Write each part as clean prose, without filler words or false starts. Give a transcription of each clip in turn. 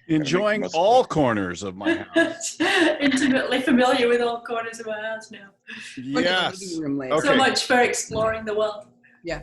Enjoying all corners of my house. Intimately familiar with all corners of my house now. Yes. Okay. So much for exploring the world. Yeah.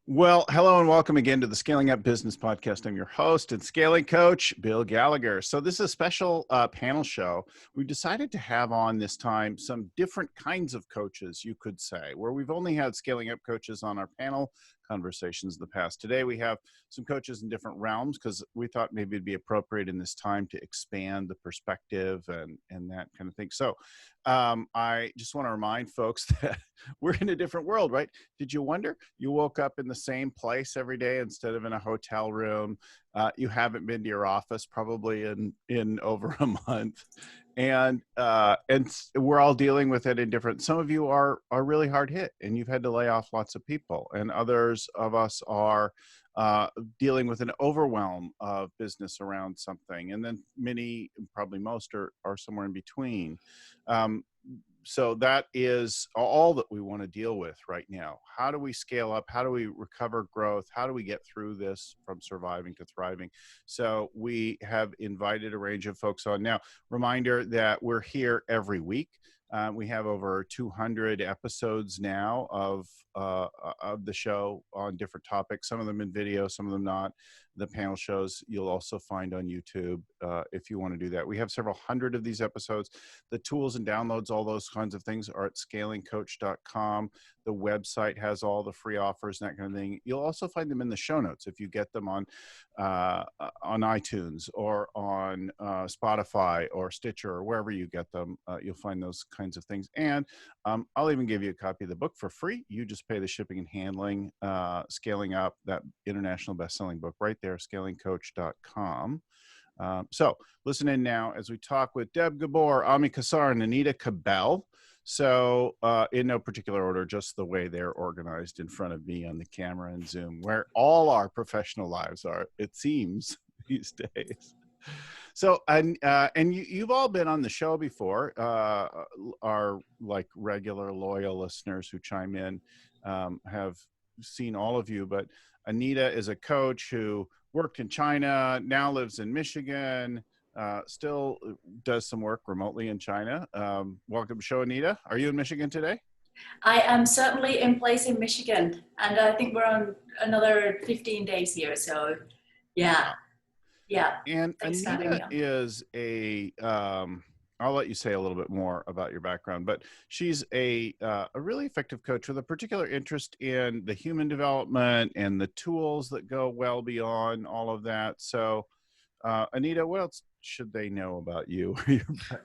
Well, hello and welcome again to the Scaling Up Business Podcast. I'm your host and scaling coach, Bill Gallagher. So this is a special panel show. We decided to have on this time some different kinds of coaches, you could say, where we've only had Scaling Up coaches on our panel conversations in the past. Today we have some coaches in different realms because we thought maybe it'd be appropriate in this time to expand the perspective and that kind of thing. So I just want to remind folks that we're in a different world, right? Did you wonder? You woke up in the same place every day instead of in a hotel room. You haven't been to your office probably in over a month. And we're all dealing with it in different, some of you are really hard hit and you've had to lay off lots of people, and others of us are dealing with an overwhelm of business around something. And then many, probably most are somewhere in between. So that is all that we want to deal with right now. How do we scale up? How do we recover growth? How do we get through this from surviving to thriving? So we have invited a range of folks on. Now, reminder that we're here every week. We have over 200 episodes now of the show on different topics, some of them in video, some of them not. The panel shows you'll also find on YouTube if you want to do that. We have several hundred of these episodes. The tools and downloads, all those kinds of things are at scalingcoach.com. The website has all the free offers and that kind of thing. You'll also find them in the show notes if you get them on iTunes or on Spotify or Stitcher or wherever you get them. You'll find those kinds of things. And I'll even give you a copy of the book for free. You just pay the shipping and handling, Scaling Up, that international best-selling book right there, scalingcoach.com. So listen in now as we talk with Deb Gabor, Kassar and Anita Cabell. So in no particular order, just the way they're organized in front of me on the camera and Zoom, where all our professional lives are, it seems, these days. So, and you've all been on the show before, our like regular loyal listeners who chime in have seen all of you, but Anita is a coach who worked in China, now lives in Michigan, still does some work remotely in China. Welcome to the show, Anita. Are you in Michigan today? I am certainly in place in Michigan, and I think we're on another 15 days here. So, yeah. And Anita is I'll let you say a little bit more about your background, but she's a really effective coach with a particular interest in the human development and the tools that go well beyond all of that. So, Anita, what else should they know about you?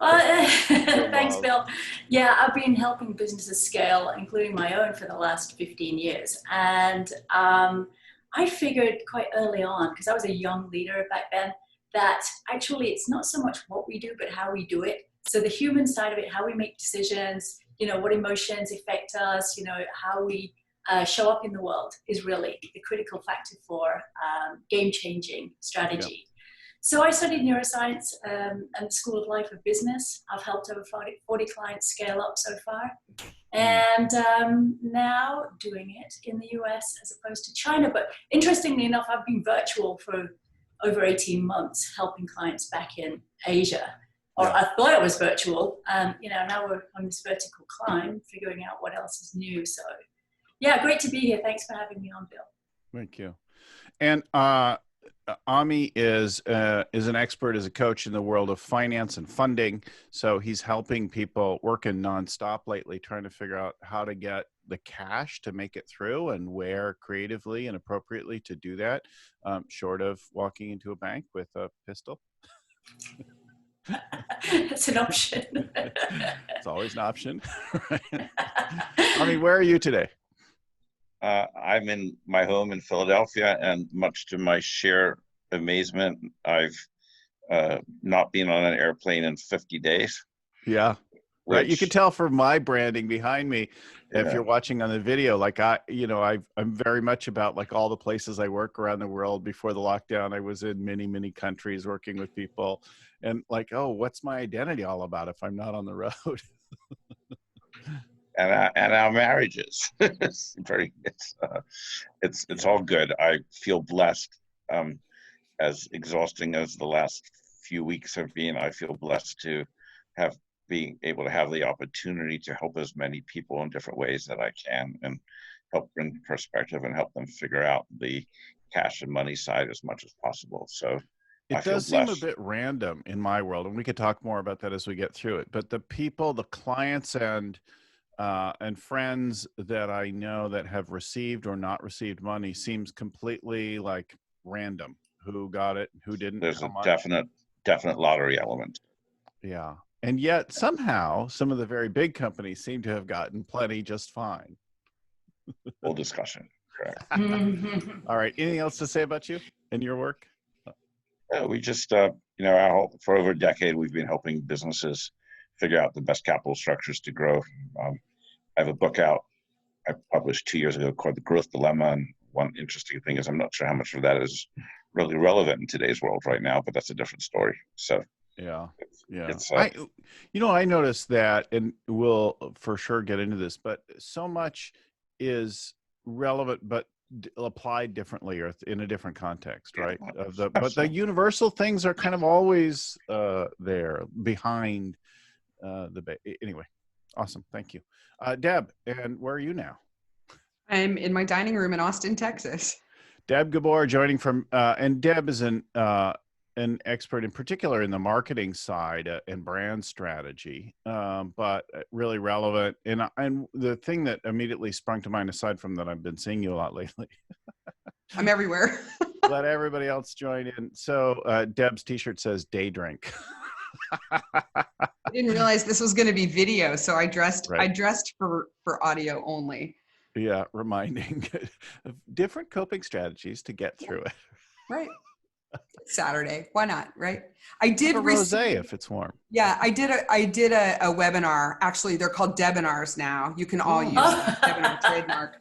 Thanks, Bill. Yeah, I've been helping businesses scale, including my own, for the last 15 years. And I figured quite early on, because I was a young leader back then, that actually it's not so much what we do, but how we do it. So the human side of it, how we make decisions, what emotions affect us, how we show up in the world is really the critical factor for game-changing strategy. Yeah. So I studied neuroscience at the School of Life of Business. I've helped over 40 clients scale up so far. And now doing it in the US as opposed to China. But interestingly enough, I've been virtual for over 18 months, helping clients back in Asia. Or I thought it was virtual. Now we're on this vertical climb, figuring out what else is new. So yeah, great to be here. Thanks for having me on, Bill. Thank you. And Ami is an expert as a coach in the world of finance and funding. So he's helping people working nonstop lately, trying to figure out how to get the cash to make it through and where creatively and appropriately to do that, short of walking into a bank with a pistol. It's an option. It's always an option. Right? Ami, where are you today? I'm in my home in Philadelphia, and much to my sheer amazement, I've not been on an airplane in 50 days. Yeah. Right. You can tell from my branding behind me, if you're watching on the video, like I'm very much about like all the places I work around the world. Before the lockdown, I was in many, many countries working with people, and like, oh, what's my identity all about if I'm not on the road? And our marriages, it's all good. I feel blessed. as exhausting as the last few weeks have been, I feel blessed to have being able to have the opportunity to help as many people in different ways that I can, and help bring perspective and help them figure out the cash and money side as much as possible. So I It feel does seem a blessed. bit random in my world, and we could talk more about that as we get through it. But the people, the clients and friends that I know that have received or not received money seems completely like random. Who got it, who didn't, There's how a much. definite lottery element. Yeah. And yet somehow some of the very big companies seem to have gotten plenty just fine. Full discussion. Correct. All right. Anything else to say about you and your work? We just, for over a decade, we've been helping businesses figure out the best capital structures to grow. I have a book out I published 2 years ago called The Growth Dilemma. And one interesting thing is I'm not sure how much of that is really relevant in today's world right now, but that's a different story. So yeah. It's, I noticed that, and we'll for sure get into this, but so much is relevant, but applied differently or in a different context, right? But the universal things are kind of always there behind anyway. Awesome. Thank you. Deb, and where are you now? I'm in my dining room in Austin, Texas. Deb Gabor joining from, and Deb is an expert in particular in the marketing side and brand strategy, but really relevant. And the thing that immediately sprung to mind, aside from that, I've been seeing you a lot lately. I'm everywhere. Let everybody else join in. So Deb's t-shirt says day drink. I didn't realize this was going to be video, so I dressed for audio only. Yeah, reminding of different coping strategies to get through it. Right. Saturday, why not? Right. I did rosé if it's warm. Yeah, I did a webinar. Actually, they're called Debinars now. You can all use Debinar trademark.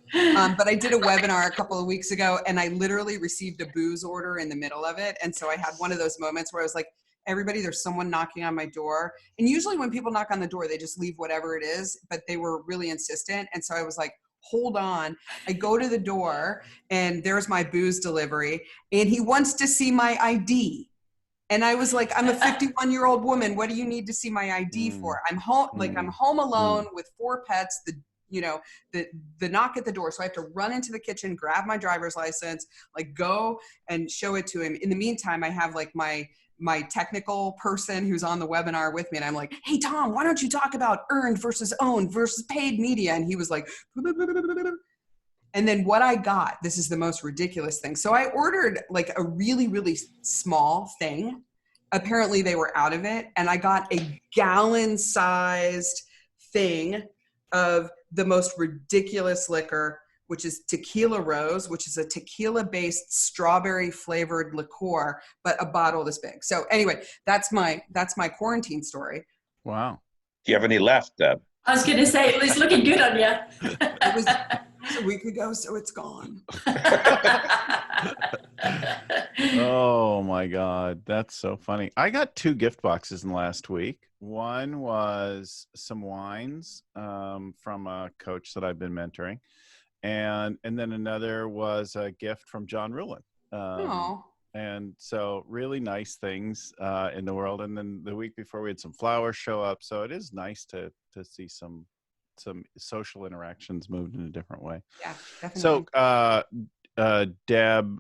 But I did a webinar a couple of weeks ago, and I literally received a booze order in the middle of it. And so I had one of those moments where I was like, everybody, there's someone knocking on my door. And usually when people knock on the door, they just leave whatever it is, but they were really insistent. And so I was like, hold on. I go to the door and there's my booze delivery, and he wants to see my ID. And I was like, I'm a 51-year-old woman. What do you need to see my ID for? I'm home, I'm home alone with 4 pets. The knock at the door. So I have to run into the kitchen, grab my driver's license, go and show it to him. In the meantime, I have my technical person who's on the webinar with me. And I'm like, hey, Tom, why don't you talk about earned versus owned versus paid media? And he was like, and then what I got, this is the most ridiculous thing. So I ordered a really, really small thing. Apparently they were out of it. And I got a gallon-sized thing of the most ridiculous liquor, which is Tequila Rose, which is a tequila-based strawberry-flavored liqueur, but a bottle this big. So anyway, that's my quarantine story. Wow. Do you have any left, Deb? I was going to say, it was looking good on you. It was a week ago, so it's gone. Oh my God. That's so funny. I got 2 gift boxes in the last week. One was some wines from a coach that I've been mentoring. And then another was a gift from John Ruhlin. And so really nice things in the world. And then the week before we had some flowers show up. So it is nice to see some social interactions moved in a different way. Yeah, definitely. So Deb,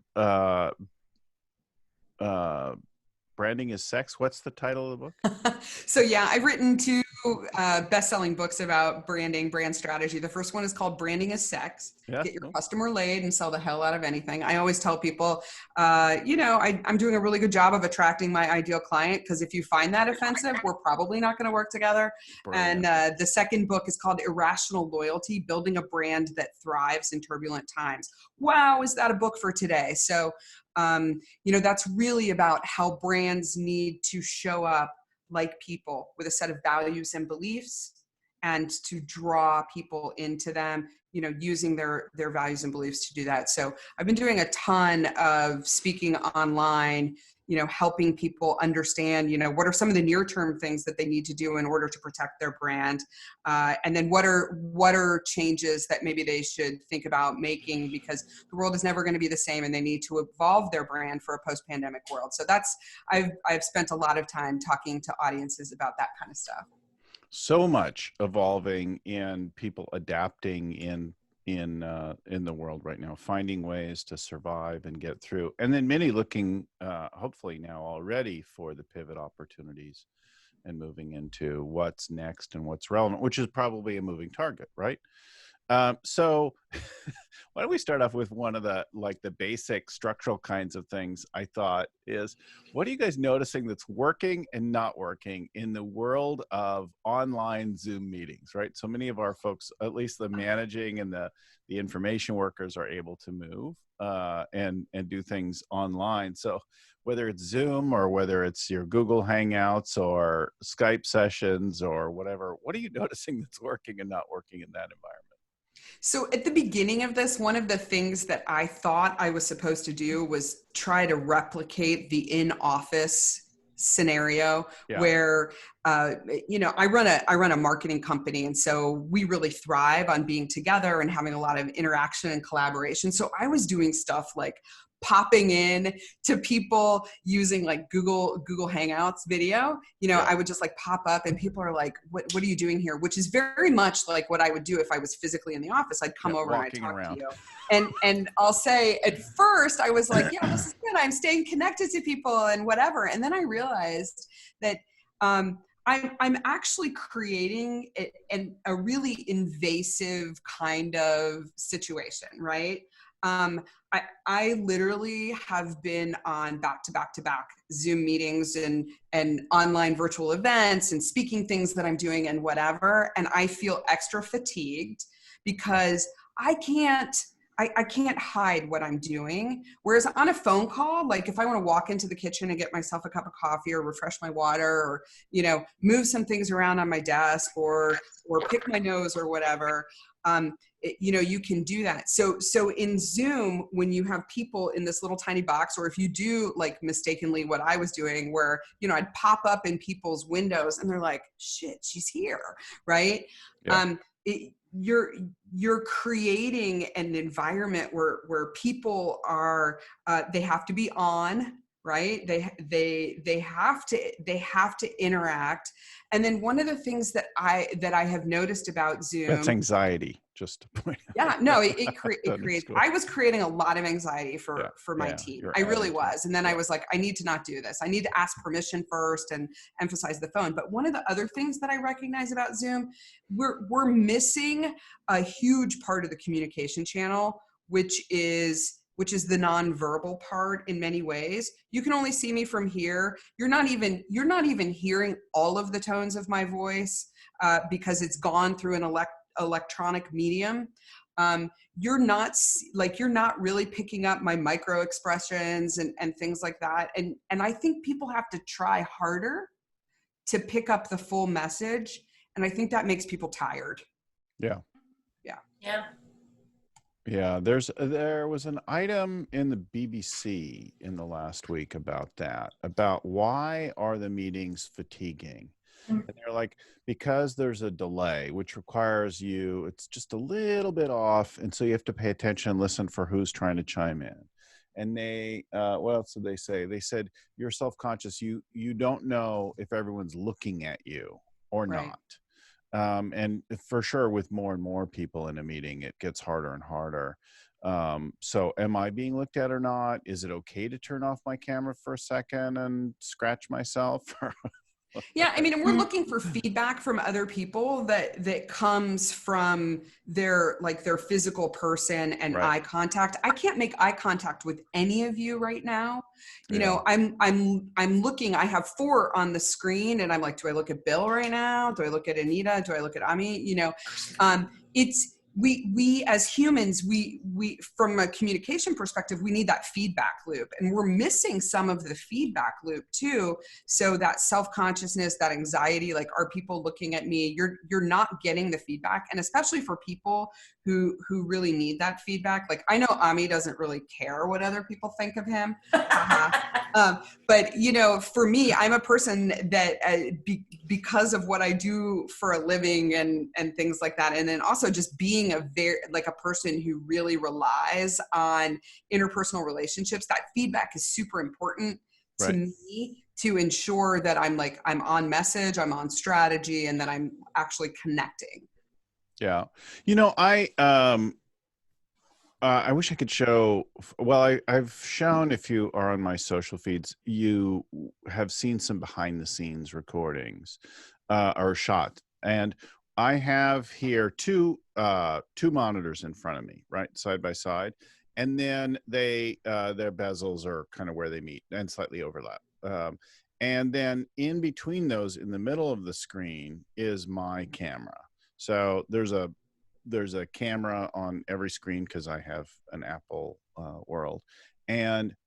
Branding is Sex. What's the title of the book? So yeah, I've written 2 best-selling books about branding, brand strategy. The first one is called Branding is Sex. Yeah. Get your customer laid and sell the hell out of anything. I always tell people, I'm doing a really good job of attracting my ideal client, because if you find that offensive, we're probably not going to work together. Brilliant. And the second book is called Irrational Loyalty, Building a Brand that Thrives in Turbulent Times. Wow, is that a book for today? So, that's really about how brands need to show up like people with a set of values and beliefs, and to draw people into them, using their values and beliefs to do that. So I've been doing a ton of speaking online helping people understand, what are some of the near-term things that they need to do in order to protect their brand, and then what are changes that maybe they should think about making, because the world is never going to be the same, and they need to evolve their brand for a post-pandemic world. So I've spent a lot of time talking to audiences about that kind of stuff. So much evolving and people adapting in the world right now, finding ways to survive and get through, and then many looking hopefully now already for the pivot opportunities and moving into what's next and what's relevant, which is probably a moving target, right? So why don't we start off with one of the basic structural kinds of things I thought is, what are you guys noticing that's working and not working in the world of online Zoom meetings, right? So many of our folks, at least the managing and the information workers, are able to move and do things online. So whether it's Zoom or whether it's your Google Hangouts or Skype sessions or whatever, what are you noticing that's working and not working in that environment? So at the beginning of this, one of the things that I thought I was supposed to do was try to replicate the in-office scenario where, I run a marketing company. And so we really thrive on being together and having a lot of interaction and collaboration. So I was doing stuff like popping in to people using like Google Hangouts video. I would just like pop up and people are like, what are you doing here? Which is very much like what I would do if I was physically in the office. I'd come over and I'd talk to you. And I'll say at first I was like, yeah, this is good. I'm staying connected to people and whatever. And then I realized that I'm actually creating a really invasive kind of situation, right? I literally have been on back-to-back Zoom meetings and online virtual events and speaking things that I'm doing and whatever. And I feel extra fatigued because I can't hide what I'm doing. Whereas on a phone call, like if I want to walk into the kitchen and get myself a cup of coffee or refresh my water or, move some things around on my desk or pick my nose or whatever, you can do that. So in Zoom, when you have people in this little tiny box, or if you do like mistakenly what I was doing where, I'd pop up in people's windows and they're like, shit, she's here. Right. Yeah. You're creating an environment where people are, they have to be on, right? They have to interact. And then one of the things that I have noticed about Zoom, that's anxiety, just to point out. Yeah, no, it creates, I was creating a lot of anxiety for my team. I really was. And then I was like, I need to not do this. I need to ask permission first and emphasize the phone. But one of the other things that I recognize about Zoom, we're missing a huge part of the communication channel, which is the nonverbal part in many ways. You can only see me from here. You're not even hearing all of the tones of my voice because it's gone through an electronic medium. You're not really picking up my micro expressions and things like that. And I think people have to try harder to pick up the full message. And I think that makes people tired. Yeah. Yeah. Yeah, there was an item in the BBC in the last week about why are the meetings fatiguing? And they're like, because there's a delay, which requires it's just a little bit off. And so you have to pay attention and listen for who's trying to chime in. And what else did they say? They said, you're self-conscious. You don't know if everyone's looking at you or not. And for sure, with more and more people in a meeting, it gets harder and harder. So am I being looked at or not? Is it okay to turn off my camera for a second and scratch myself? Yeah, I mean, and we're looking for feedback from other people that comes from their physical person and eye contact. I can't make eye contact with any of you right now. I'm looking, I have 4 on the screen and I'm like, do I look at Bill right now? Do I look at Anita? Do I look at Ami? It's, we as humans, we from a communication perspective, we need that feedback loop, and we're missing some of the feedback loop too. So that self-consciousness, that anxiety, like, are people looking at me? You're not getting the feedback. And especially for people who really need that feedback. Like, I know Ami doesn't really care what other people think of him. But, you know, for me, I'm a person that because of what I do for a living and things like that. And then also just being a person who really relies on interpersonal relationships, that feedback is super important to me to ensure that I'm on message, I'm on strategy, and that I'm actually connecting. Yeah. You know, I wish I could show, well, I've shown, if you are on my social feeds, you have seen some behind the scenes recordings or shot. And I have here two monitors in front of me, right, side by side. And then their bezels are kind of where they meet and slightly overlap. And then in between those, in the middle of the screen, is my camera. So there's a camera on every screen because I have an Apple World,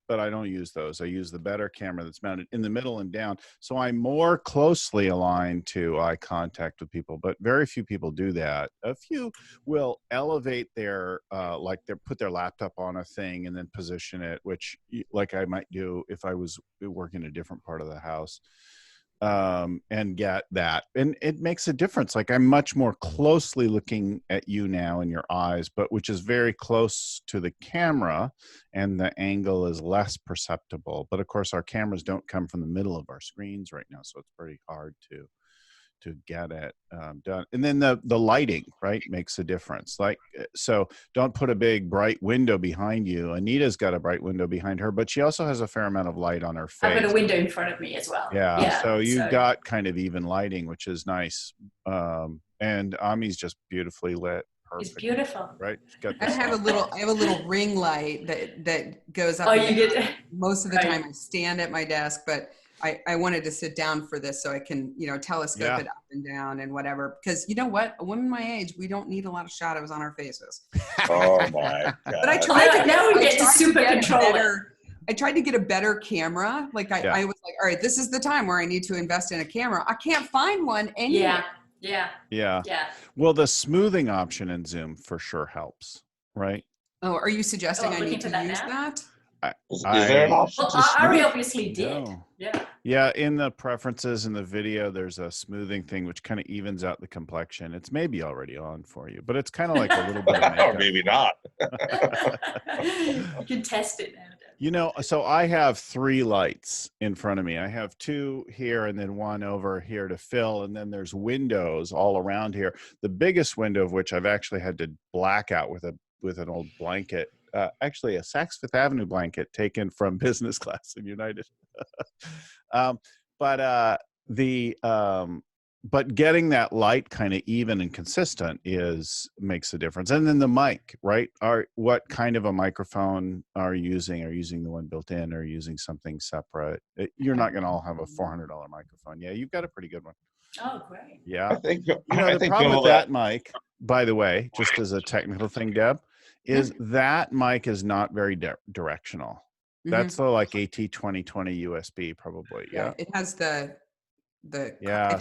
but I don't use those. I use the better camera that's mounted in the middle and down. So I'm more closely aligned to eye contact with people, but very few people do that. A few will elevate put their laptop on a thing and then position it, which like I might do if I was working in a different part of the house. And get that, and it makes a difference. Like, I'm much more closely looking at you now in your eyes, but which is very close to the camera, and the angle is less perceptible. But of course, our cameras don't come from the middle of our screens right now, so it's pretty hard to get it done. And then the lighting, right, makes a difference. Like, so don't put a big bright window behind you. Anita's got a bright window behind her, but she also has a fair amount of light on her face. I've got a window in front of me as well. Yeah. So you've got kind of even lighting, which is nice. And Ami's just beautifully lit. Perfect. It's beautiful, right? I have a little ring light that goes up. Oh, you get most of the time I stand at my desk, but I wanted to sit down for this so I can, you know, telescope it up and down and whatever. Because you know what? A woman my age, we don't need a lot of shadows on our faces. Oh my God. But I tried to now we get to super control it. I tried to get a better camera. Like I was like, all right, this is the time where I need to invest in a camera. I can't find one anywhere. Yeah. Well, the smoothing option in Zoom for sure helps, right? Oh, are you suggesting I need to use that? Is there an option? Well, Ari obviously did. No. Yeah. Yeah, in the preferences in the video, there's a smoothing thing which kind of evens out the complexion. It's maybe already on for you, but it's kind of like a little bit of makeup. Or maybe not. You can test it now. You know, so I have 3 lights in front of me. I have 2 here and then 1 over here to fill, and then there's windows all around here. The biggest window of which I've actually had to black out with an old blanket. Actually, a Saks Fifth Avenue blanket taken from business class in United. But getting that light kind of even and consistent makes a difference. And then the mic, right? What kind of a microphone are you using? Are you using the one built in or using something separate? You're not going to all have a $400 microphone. Yeah, you've got a pretty good one. Oh, great. Yeah. I think the problem with that mic, by the way, just as a technical thing, Deb, is that mic is not very directional. That's the like AT2020 USB probably. Yeah. It has the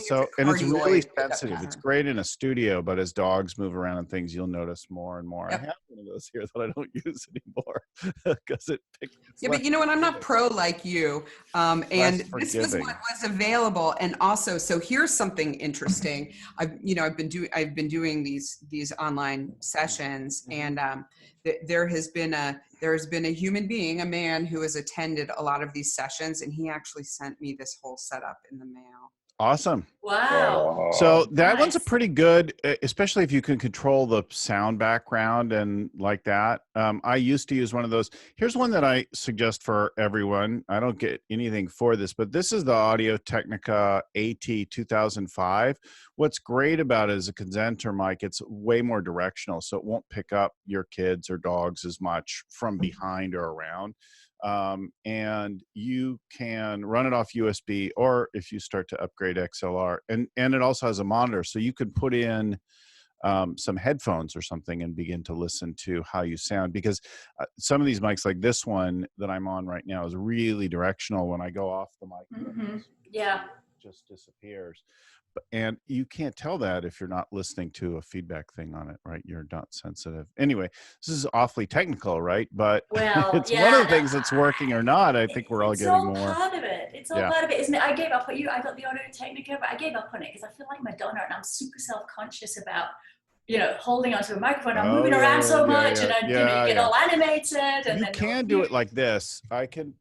so and it's really sensitive. It's great in a studio, but as dogs move around and things, you'll notice more and more. I have one of those here that I don't use anymore because it picks. Yeah, but you know what? I'm not pro like you, and this was what was available. And also, so here's something interesting. I've been doing these online sessions, and there has been a human being, a man who has attended a lot of these sessions, and he actually sent me this whole setup in the mail. Awesome. Wow. So that one's a pretty good, especially if you can control the sound background and like that. I used to use one of those. Here's one that I suggest for everyone. I don't get anything for this, but this is the Audio-Technica AT 2005. What's great about it is a condenser mic. It's way more directional, so it won't pick up your kids or dogs as much from behind or around. And you can run it off USB, or if you start to upgrade XLR, and it also has a monitor, so you could put in some headphones or something and begin to listen to how you sound, because some of these mics, like this one that I'm on right now, is really directional when I go off the mic. just disappears. And you can't tell that if you're not listening to a feedback thing on it, right? You're not sensitive. Anyway, this is awfully technical, right? But Well, it's yeah, one of the things that's working or not. I think we're all it's getting all more. part of it. It's all part of it, isn't it? I gave up on you. I got the Audio Technica, but I gave up on it because I feel like Madonna, and I'm super self-conscious about, holding onto a microphone. I'm moving around so much, and you get all animated. And You then can do it like this. I can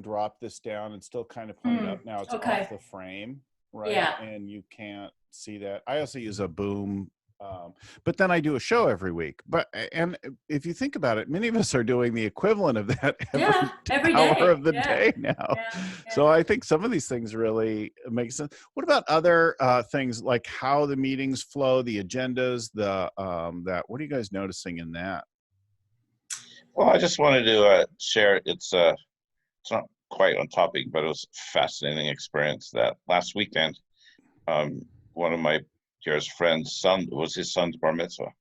drop this down and still kind of point it up. Now it's off the frame, right? Yeah. And you can't see that. I also use a boom, but then I do a show every week. And if you think about it, many of us are doing the equivalent of that every hour of the day now. Yeah. So I think some of these things really make sense. What about other things like how the meetings flow, the agendas, what are you guys noticing in that? Well, I just wanted to share. It's not quite on topic, but it was a fascinating experience that last weekend. One of my dearest friends' son was his son's bar mitzvah,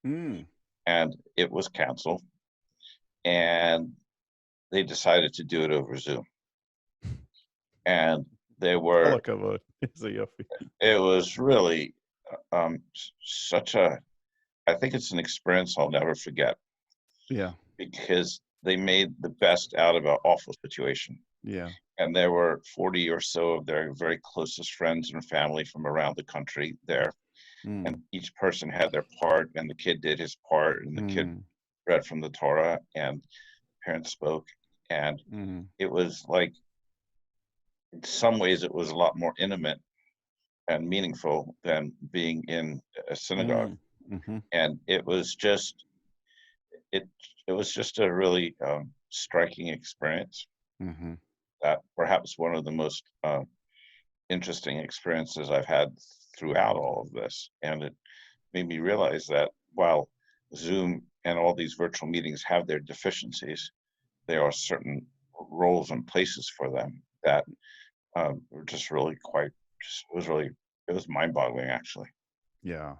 and it was canceled, and they decided to do it over Zoom. And they were. It was really I think it's an experience I'll never forget. Yeah. Because they made the best out of an awful situation. Yeah. And there were 40 or so of their very closest friends and family from around the country there. And each person had their part, and the kid did his part, and the kid read from the Torah, and parents spoke. And it was like, in some ways, it was a lot more intimate and meaningful than being in a synagogue. And it was just a really striking experience. That perhaps one of the most interesting experiences I've had throughout all of this. And it made me realize that while Zoom and all these virtual meetings have their deficiencies, there are certain roles and places for them that were just really it was mind-boggling, actually. Yeah.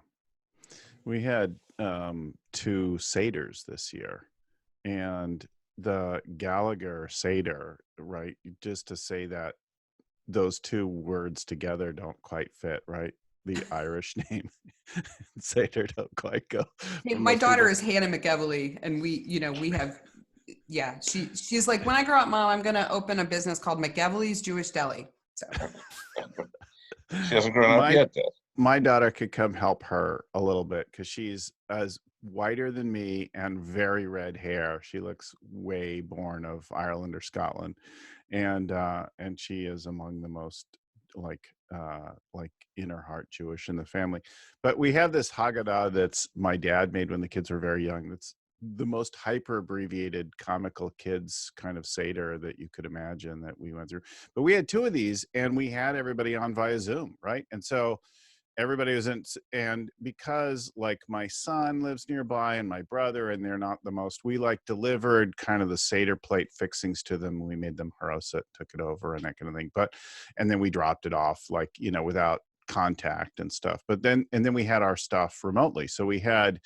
We had 2 Seders this year, and the Gallagher Seder, right? Just to say that those 2 words together don't quite fit, right? The Irish name Seder don't quite go. My daughter is Hannah McEvely, and we have, she's like, when I grow up, Mom, I'm going to open a business called McEvely's Jewish Deli. So she hasn't grown up yet, though. My daughter could come help her a little bit because she's as whiter than me and very red hair. She looks way born of Ireland or Scotland, and she is among the most like in her heart Jewish in the family. But we have this Haggadah that's my dad made when the kids were very young. That's the most hyper abbreviated comical kids kind of Seder that you could imagine that we went through. But we had 2 of these, and we had everybody on via Zoom, right? And so everybody was in, and because like my son lives nearby and my brother, and they're not the most, we like delivered kind of the Seder plate fixings to them. We made them haroset, took it over and that kind of thing. And then we dropped it off without contact and stuff. And then we had our stuff remotely. So we had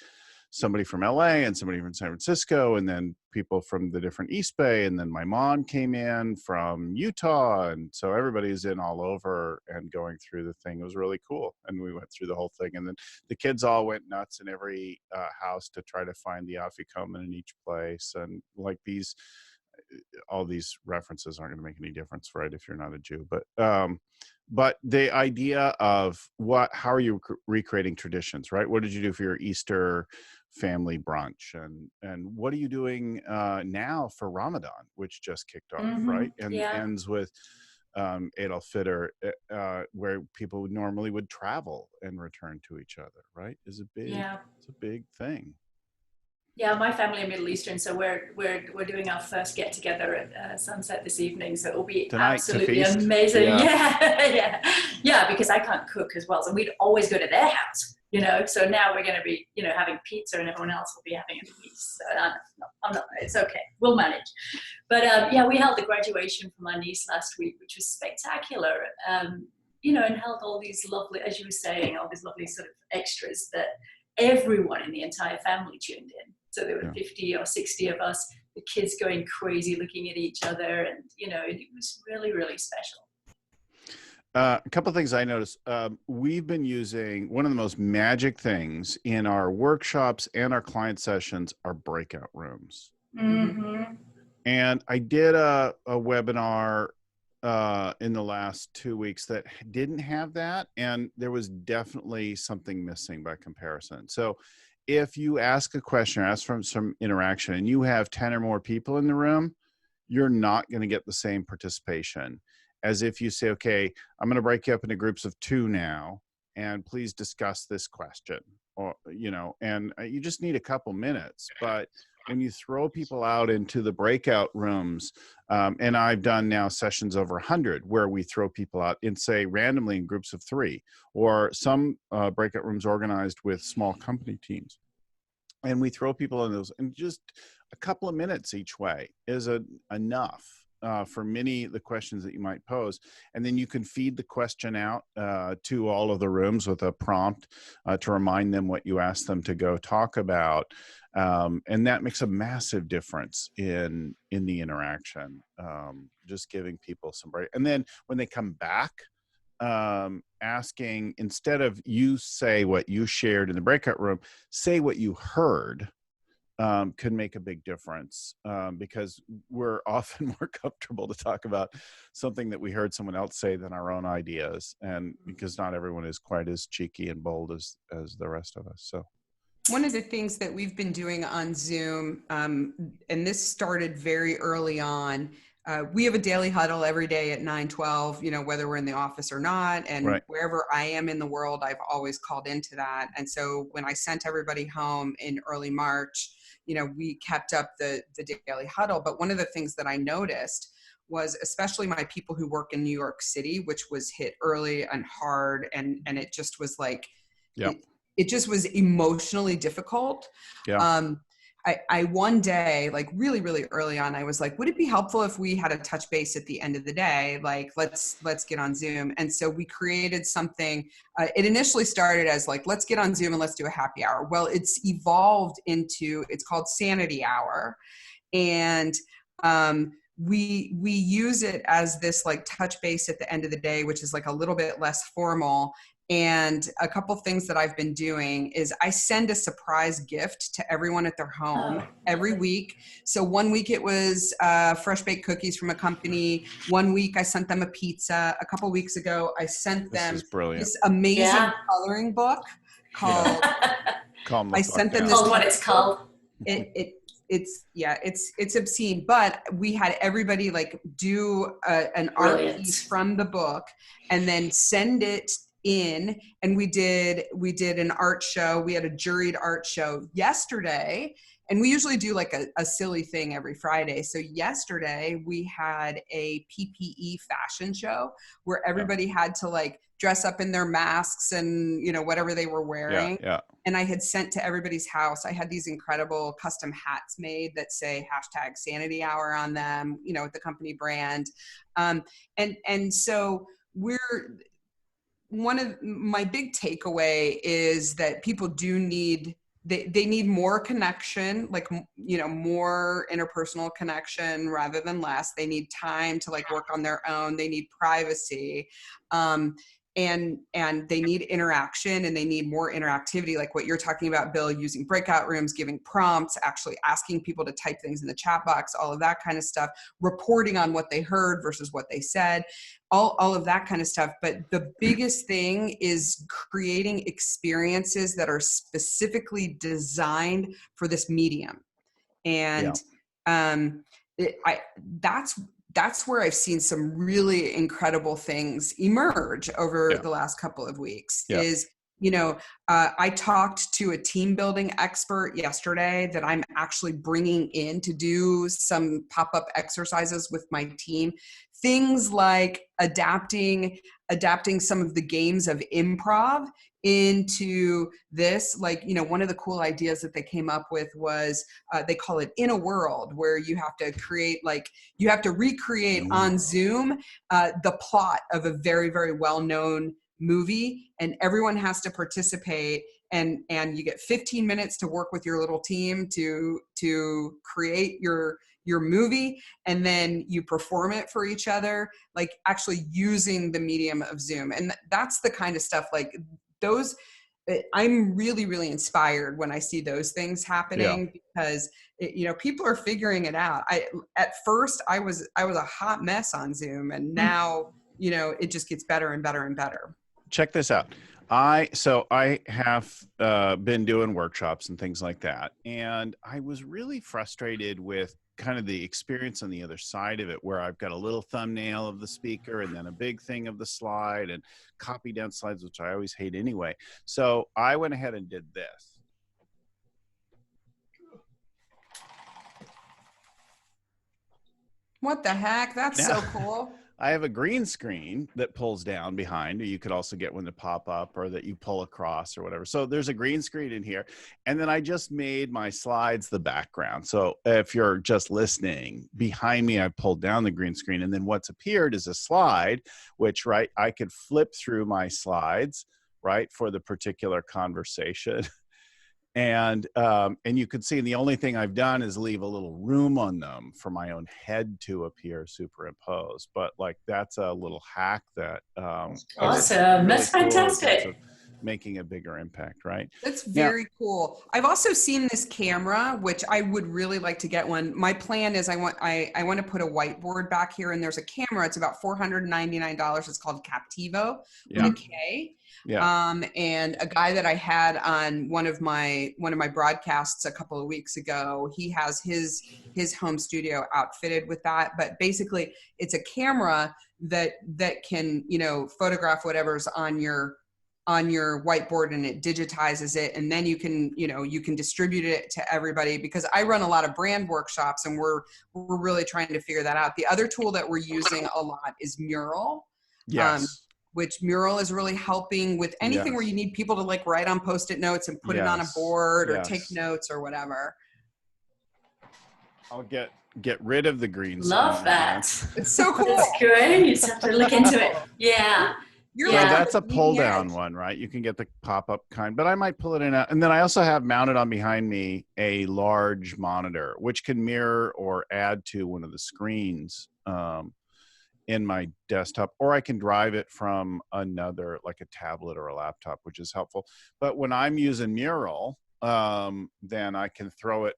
somebody from LA and somebody from San Francisco, and then people from the different East Bay. And then my mom came in from Utah. And so everybody's in all over and going through the thing. It was really cool. And we went through the whole thing. And then the kids all went nuts in every house to try to find the afikomen in each place. And like all these references aren't going to make any difference, right, if you're not a Jew. But the idea of how are you recreating traditions, right? What did you do for your Easter family brunch, and what are you doing now for Ramadan, which just kicked off, right? And ends with Adolf Fitter, where people normally would travel and return to each other, right? It's a big thing. Yeah, my family are Middle Eastern, so we're doing our first get together at sunset this evening. So it will be tonight, absolutely amazing. Yeah, because I can't cook as well, so we'd always go to their house, So now we're going to be, having pizza, and everyone else will be having a feast. So I'm not. It's okay. We'll manage. But we held the graduation for my niece last week, which was spectacular. And held all these lovely, as you were saying, all these lovely sort of extras that everyone in the entire family tuned in. So there were 50 or 60 of us, the kids going crazy looking at each other. And, it was really, really special. A couple of things I noticed. We've been using one of the most magic things in our workshops and our client sessions are breakout rooms. Mm-hmm. And I did a webinar in the last 2 weeks that didn't have that. And there was definitely something missing by comparison. So if you ask a question or ask from some interaction and you have 10 or more people in the room, you're not going to get the same participation as if you say, okay, I'm going to break you up into groups of 2 now, and please discuss this question, or, and you just need a couple minutes. But when you throw people out into the breakout rooms, and I've done now sessions over 100 where we throw people out and say randomly in groups of 3, or some breakout rooms organized with small company teams. And we throw people in those, and just a couple of minutes each way is enough for many of the questions that you might pose. And then you can feed the question out to all of the rooms with a prompt to remind them what you asked them to go talk about. And that makes a massive difference in the interaction, just giving people some break. And then when they come back, asking, instead of you say what you shared in the breakout room, say what you heard, can make a big difference, because we're often more comfortable to talk about something that we heard someone else say than our own ideas, and because not everyone is quite as cheeky and bold as the rest of us. So one of the things that we've been doing on Zoom, and this started very early on, we have a daily huddle every day at 9:12, whether we're in the office or not. And right. Wherever I am in the world, I've always called into that. And so when I sent everybody home in early March, we kept up the daily huddle. But one of the things that I noticed was, especially my people who work in New York City, which was hit early and hard. And it just was like, yep. It just was emotionally difficult. Yeah. I one day, like really, really early on, I was like, would it be helpful if we had a touch base at the end of the day? Like, let's get on Zoom. And so we created something. It initially started as like, let's get on Zoom and let's do a happy hour. Well, it's evolved into, it's called Sanity Hour. And we use it as this like touch base at the end of the day, which is like a little bit less formal. And a couple things that I've been doing is I send a surprise gift to everyone at their home every week. So one week it was fresh baked cookies from a company. One week I sent them a pizza. A couple weeks ago, I sent them this amazing coloring book called, I sent them this. Oh, what it's called. It's obscene, but we had everybody like do an art piece from the book and then send it in, and we did an art show. We had a juried art show yesterday, and we usually do like a silly thing every Friday. So yesterday we had a PPE fashion show where everybody had to like dress up in their masks and whatever they were wearing. Yeah. And I had sent to everybody's house. I had these incredible custom hats made that say #Sanity Hour on them, with the company brand. And so one of my big takeaway is that people do need, they need more connection, like, more interpersonal connection rather than less. They need time to like work on their own. They need privacy. And they need interaction, and they need more interactivity, like what you're talking about, Bill, using breakout rooms, giving prompts, actually asking people to type things in the chat box, all of that kind of stuff, reporting on what they heard versus what they said, all of that kind of stuff. But the biggest thing is creating experiences that are specifically designed for this medium. And that's where I've seen some really incredible things emerge over the last couple of weeks. I talked to a team building expert yesterday that I'm actually bringing in to do some pop-up exercises with my team. Things like adapting some of the games of improv into this. Like, one of the cool ideas that they came up with was they call it In a World, where you have to recreate on Zoom the plot of a very, very well-known movie, and everyone has to participate, and you get 15 minutes to work with your little team to create your your movie and then you perform it for each other, like actually using the medium of Zoom. And that's the kind of stuff like those. I'm really, really inspired when I see those things happening because people are figuring it out. At first I was a hot mess on Zoom, and now, it just gets better and better and better. Check this out. I have been doing workshops and things like that. And I was really frustrated with kind of the experience on the other side of it, where I've got a little thumbnail of the speaker and then a big thing of the slide and copy down slides, which I always hate anyway. So I went ahead and did this. What the heck? That's so cool. I have a green screen that pulls down behind, or you could also get one to pop up or that you pull across or whatever. So there's a green screen in here. And then I just made my slides the background. So if you're just listening, behind me, I pulled down the green screen. And then what's appeared is a slide, which, right, I could flip through my slides, right, for the particular conversation. And you can see the only thing I've done is leave a little room on them for my own head to appear superimposed. But like, that's a little hack that awesome. Really that's cool fantastic. Making a bigger impact, right? That's very cool. I've also seen this camera, which I would really like to get one. My plan is I want to put a whiteboard back here, and there's a camera. It's about $499. It's called Captivo with a K. Yeah. And a guy that I had on one of my broadcasts a couple of weeks ago, he has his home studio outfitted with that. But basically, it's a camera that can photograph whatever's on your whiteboard, and it digitizes it, and then you can distribute it to everybody, because I run a lot of brand workshops, and we're really trying to figure that out. The other tool that we're using a lot is Mural. Yes. Which Mural is really helping with anything where you need people to like write on Post-it notes and put it on a board or take notes or whatever. I'll get rid of the green. Love that. It's so cool. That's great. You just have to look into it. Yeah. That's a pull down one, right? You can get the pop-up kind, but I might pull it in. And then I also have mounted on behind me a large monitor, which can mirror or add to one of the screens in my desktop, or I can drive it from another, like a tablet or a laptop, which is helpful. But when I'm using Mural, then I can throw it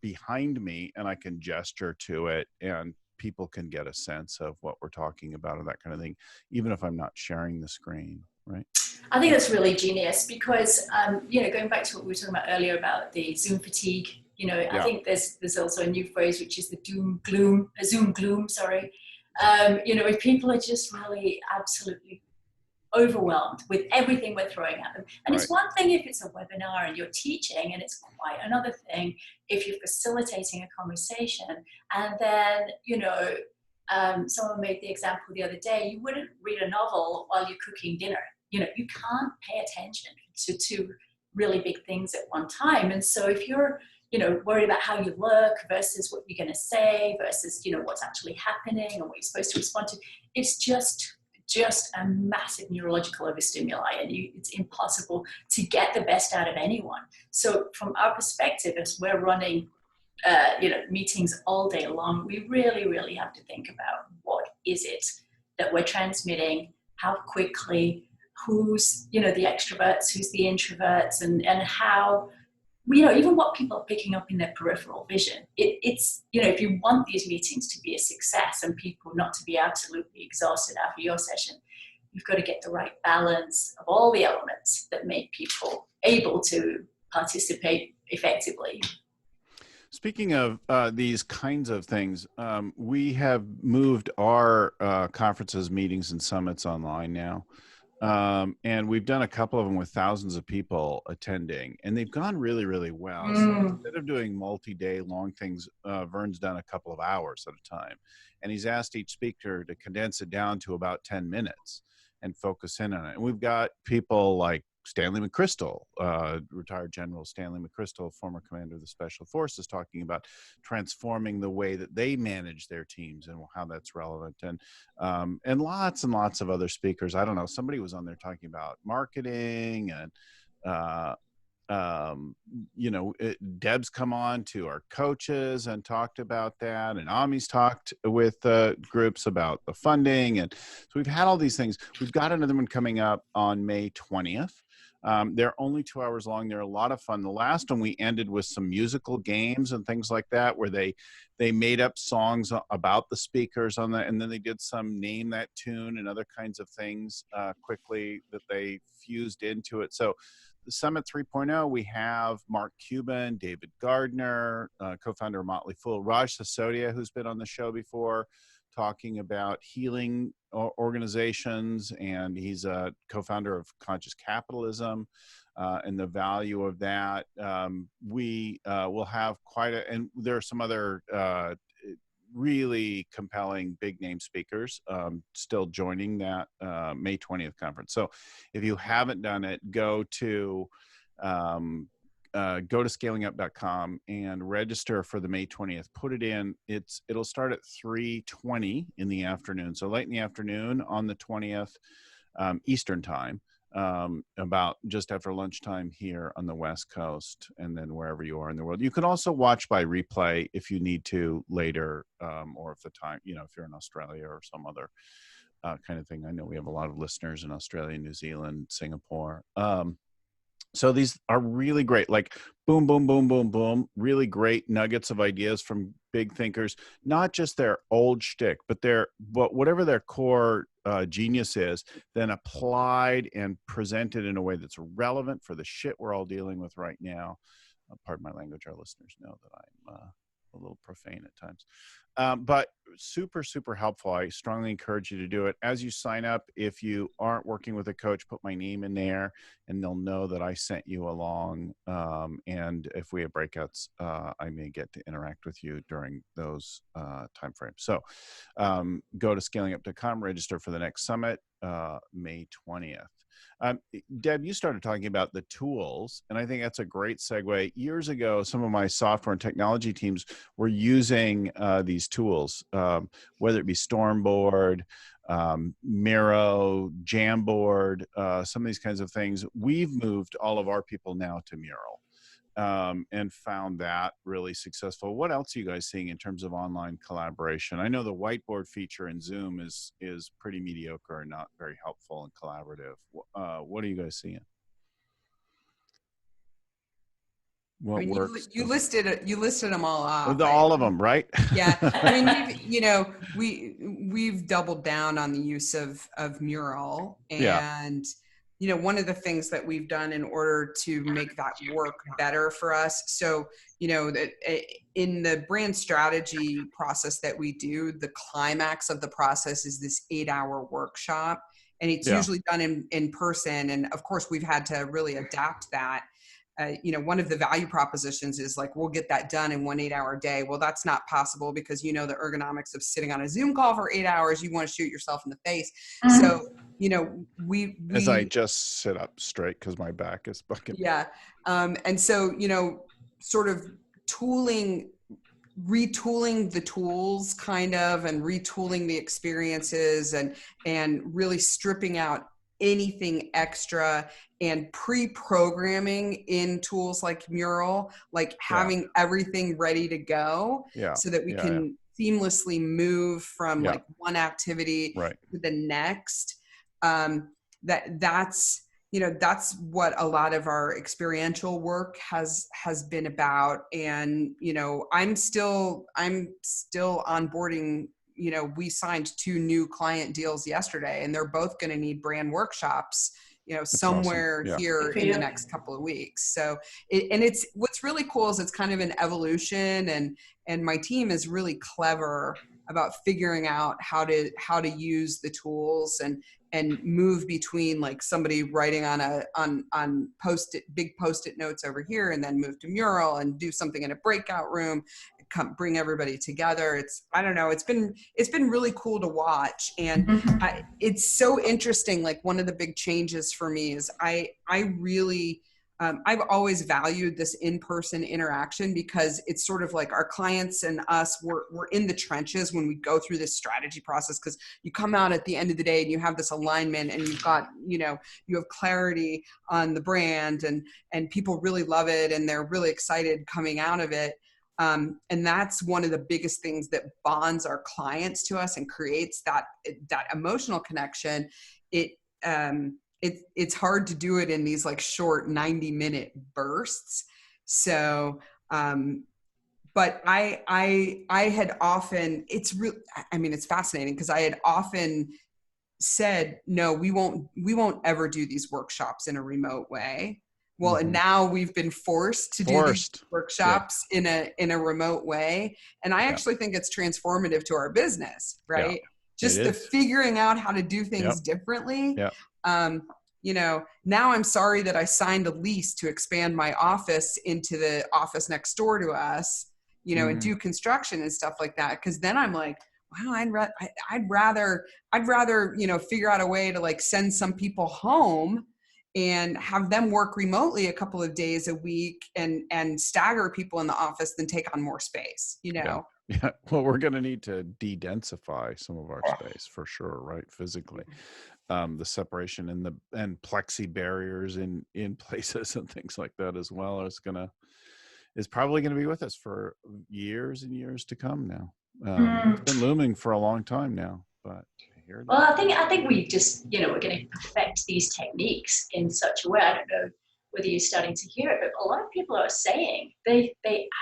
behind me and I can gesture to it, and people can get a sense of what we're talking about or that kind of thing, even if I'm not sharing the screen, right? I think that's really genius because, going back to what we were talking about earlier about the Zoom fatigue, I think there's also a new phrase, which is the Zoom gloom, sorry. If people are just really absolutely overwhelmed with everything we're throwing at them. And it's one thing if it's a webinar and you're teaching, and it's quite another thing if you're facilitating a conversation. And then, someone made the example the other day, you wouldn't read a novel while you're cooking dinner. You can't pay attention to two really big things at one time. And so if you're worried about how you look versus what you're going to say versus, what's actually happening and what you're supposed to respond to, it's just a massive neurological overstimuli, and it's impossible to get the best out of anyone. So from our perspective, as we're running, meetings all day long, we really, really have to think about what is it that we're transmitting, how quickly, who's, the extroverts, who's the introverts, and how, even what people are picking up in their peripheral vision. It's if you want these meetings to be a success and people not to be absolutely exhausted after your session, you've got to get the right balance of all the elements that make people able to participate effectively. Speaking of these kinds of things, we have moved our conferences, meetings, and summits online now. And we've done a couple of them with thousands of people attending, and they've gone really, really well. So instead of doing multi-day long things, Vern's done a couple of hours at a time, and he's asked each speaker to condense it down to about 10 minutes and focus in on it. And we've got people like Stanley McChrystal, retired General Stanley McChrystal, former commander of the Special Forces, talking about transforming the way that they manage their teams and how that's relevant. And lots and lots of other speakers. I don't know, somebody was on there talking about marketing and Deb's come on to our coaches and talked about that, and Ami's talked with groups about the funding, and so we've had all these things. We've got another one coming up on May 20th. They're only 2 hours long. They're a lot of fun. The last one we ended with some musical games and things like that, where they made up songs about the speakers on that, and then they did some name that tune and other kinds of things quickly that they fused into it. So the Summit 3.0, we have Mark Cuban, David Gardner, co-founder of Motley Fool, Raj Sisodia, who's been on the show before, talking about healing organizations, and he's a co-founder of Conscious Capitalism and the value of that. We will have and there are some other really compelling big name speakers still joining that May 20th conference. So if you haven't done it, go to scalingup.com and register for the May 20th. Put it in. It'll start at 3:20 in the afternoon. So late in the afternoon on the 20th Eastern time, about just after lunchtime here on the West Coast, and then wherever you are in the world. You can also watch by replay if you need to later, or if the time, if you're in Australia or some other kind of thing. I know we have a lot of listeners in Australia, New Zealand, Singapore. So these are really great, like boom, boom, boom, boom, boom, really great nuggets of ideas from big thinkers, not just their old shtick, but whatever their core genius is, then applied and presented in a way that's relevant for the shit we're all dealing with right now. Pardon my language, our listeners know that I'm a little profane at times. But super, super helpful. I strongly encourage you to do it. As you sign up, if you aren't working with a coach, put my name in there and they'll know that I sent you along. And if we have breakouts, I may get to interact with you during those timeframes. So go to scalingup.com, register for the next summit, May 20th. Deb, you started talking about the tools, and I think that's a great segue. Years ago, some of my software and technology teams were using these tools, whether it be stormboard, miro, jamboard, some of these kinds of things. We've moved all of our people now to Mural, and found that really successful. What else are you guys seeing in terms of online collaboration? I know the whiteboard feature in Zoom is pretty mediocre and not very helpful and collaborative. What are you guys seeing? What works? You listed them all off. All of them, right? Yeah. I mean, we've doubled down on the use of Mural, and one of the things that we've done in order to make that work better for us. So, that in the brand strategy process that we do, the climax of the process is this 8-hour workshop, and it's usually done in person. And of course, we've had to really adapt that. One of the value propositions is like, we'll get that done in 1 8-hour day. Well, that's not possible because the ergonomics of sitting on a Zoom call for 8 hours, you want to shoot yourself in the face. Mm-hmm. So, we as I just sit up straight because my back is bucking. Yeah. And so, sort of retooling the tools kind of, and retooling the experiences, and really stripping out anything extra, and pre-programming in tools like Mural, like having everything ready to go so that we can seamlessly move from like one activity to the next. That's what a lot of our experiential work has been about. And, I'm still onboarding. We signed 2 new client deals yesterday, and they're both going to need brand workshops, somewhere here in the next couple of weeks. So, it's what's really cool is it's kind of an evolution, and my team is really clever about figuring out how to use the tools and move between, like, somebody writing on big post-it notes over here, and then move to Mural and do something in a breakout room, bring everybody together. It's been really cool to watch. And it's so interesting. Like, one of the big changes for me is I really I've always valued this in-person interaction because it's sort of like our clients and us, we're in the trenches when we go through this strategy process, because you come out at the end of the day and you have this alignment and you've got, you have clarity on the brand and people really love it and they're really excited coming out of it. And that's one of the biggest things that bonds our clients to us and creates that emotional connection. It's hard to do it in these like short 90-minute bursts. So, but I had often, it's fascinating because I had often said, no, we won't ever do these workshops in a remote way. Well, and now we've been forced to do these workshops in a remote way. And I actually think it's transformative to our business, right? Just the figuring out how to do things differently. Now I'm sorry that I signed a lease to expand my office into the office next door to us, and do construction and stuff like that. Cause then I'm like, wow, I'd rather, figure out a way to like send some people home and have them work remotely a couple of days a week and stagger people in the office than take on more space, Yeah. Well, we're going to need to de-densify some of our space for sure, right? Physically. The separation and plexi barriers in places and things like that as well is probably going to be with us for years and years to come now. It's been looming for a long time now, but here it is. I think we just, we're going to perfect these techniques in such a way. I don't know whether you're starting to hear it, but a lot of people are saying they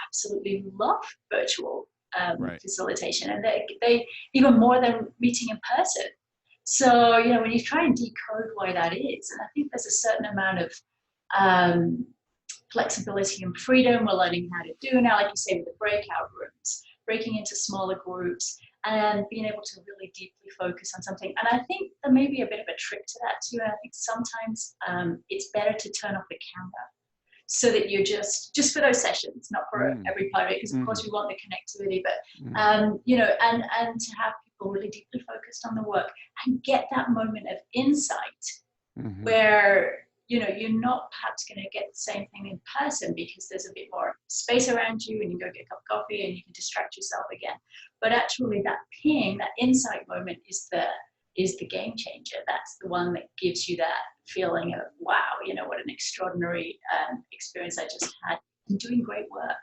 absolutely love virtual facilitation, and they even more than meeting in person. So, when you try and decode why that is, and I think there's a certain amount of flexibility and freedom we're learning how to do now, like you say, with the breakout rooms, breaking into smaller groups and being able to really deeply focus on something. And I think there may be a bit of a trick to that too. And I think sometimes it's better to turn off the camera so that you're just for those sessions, not for every part of it, because of course we want the connectivity, but and to have people really deeply focused on the work and get that moment of insight where you're not perhaps going to get the same thing in person because there's a bit more space around you and you go get a cup of coffee and you can distract yourself again. But actually that ping, that insight moment is the game changer. That's the one that gives you that feeling of, wow, what an extraordinary experience I just had in doing great work.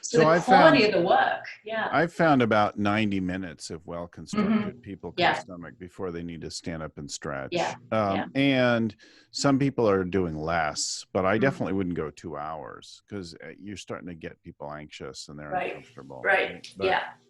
So the quality of the work, I've found about 90 minutes of well-constructed people can stomach before they need to stand up and stretch. And some people are doing less, but I definitely wouldn't go 2 hours because you're starting to get people anxious and they're uncomfortable. But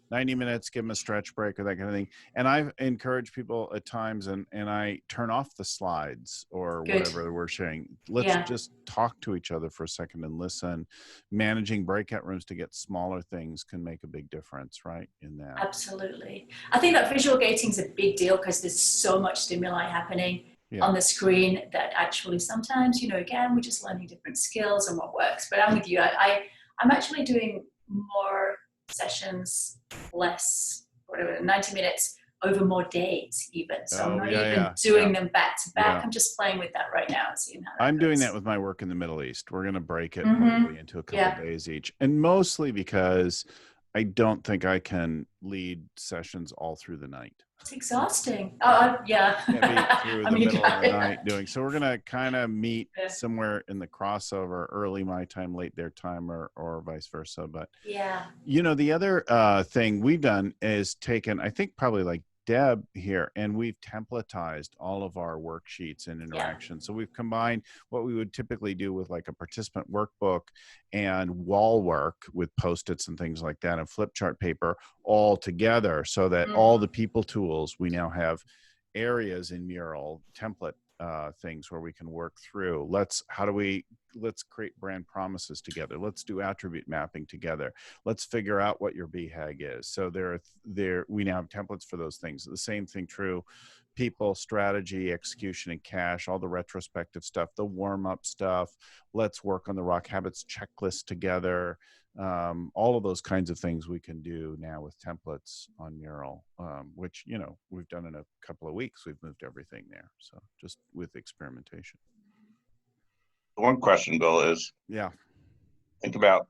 90 minutes, give them a stretch break or that kind of thing. And I've encouraged people at times and I turn off the slides or whatever we're sharing. Let's just talk to each other for a second and listen. Managing breakout rooms to get smaller things can make a big difference, right? In that. Absolutely. I think that visual gating is a big deal because there's so much stimuli happening on the screen that actually sometimes, again, we're just learning different skills and what works. But I'm with you. I'm actually doing more sessions, less, 90 minutes over more days even. So I'm not even doing them back to back. I'm just playing with that right now and seeing how that goes. Doing that with my work in the Middle East. We're going to break it probably into a couple days each. And mostly because I don't think I can lead sessions all through the night. It's exhausting. Can't be through the middle of the night doing. So we're going to kind of meet somewhere in the crossover, early my time, late their time, or vice versa. But the other thing we've done is taken, I think probably like Deb here, and we've templatized all of our worksheets and interactions. So we've combined what we would typically do with like a participant workbook and wall work with Post-its and things like that and flip chart paper all together so that all the people tools, we now have areas in Mural, template things where we can work through. Let's create brand promises together. Let's do attribute mapping together. Let's figure out what your BHAG is. So we now have templates for those things. The same thing true, people, strategy, execution, and cash, all the retrospective stuff, the warm-up stuff. Let's work on the Rock Habits checklist together. All of those kinds of things we can do now with templates on Mural, which, we've done in a couple of weeks. We've moved everything there. So just with experimentation. one question, Bill, is Yeah. think about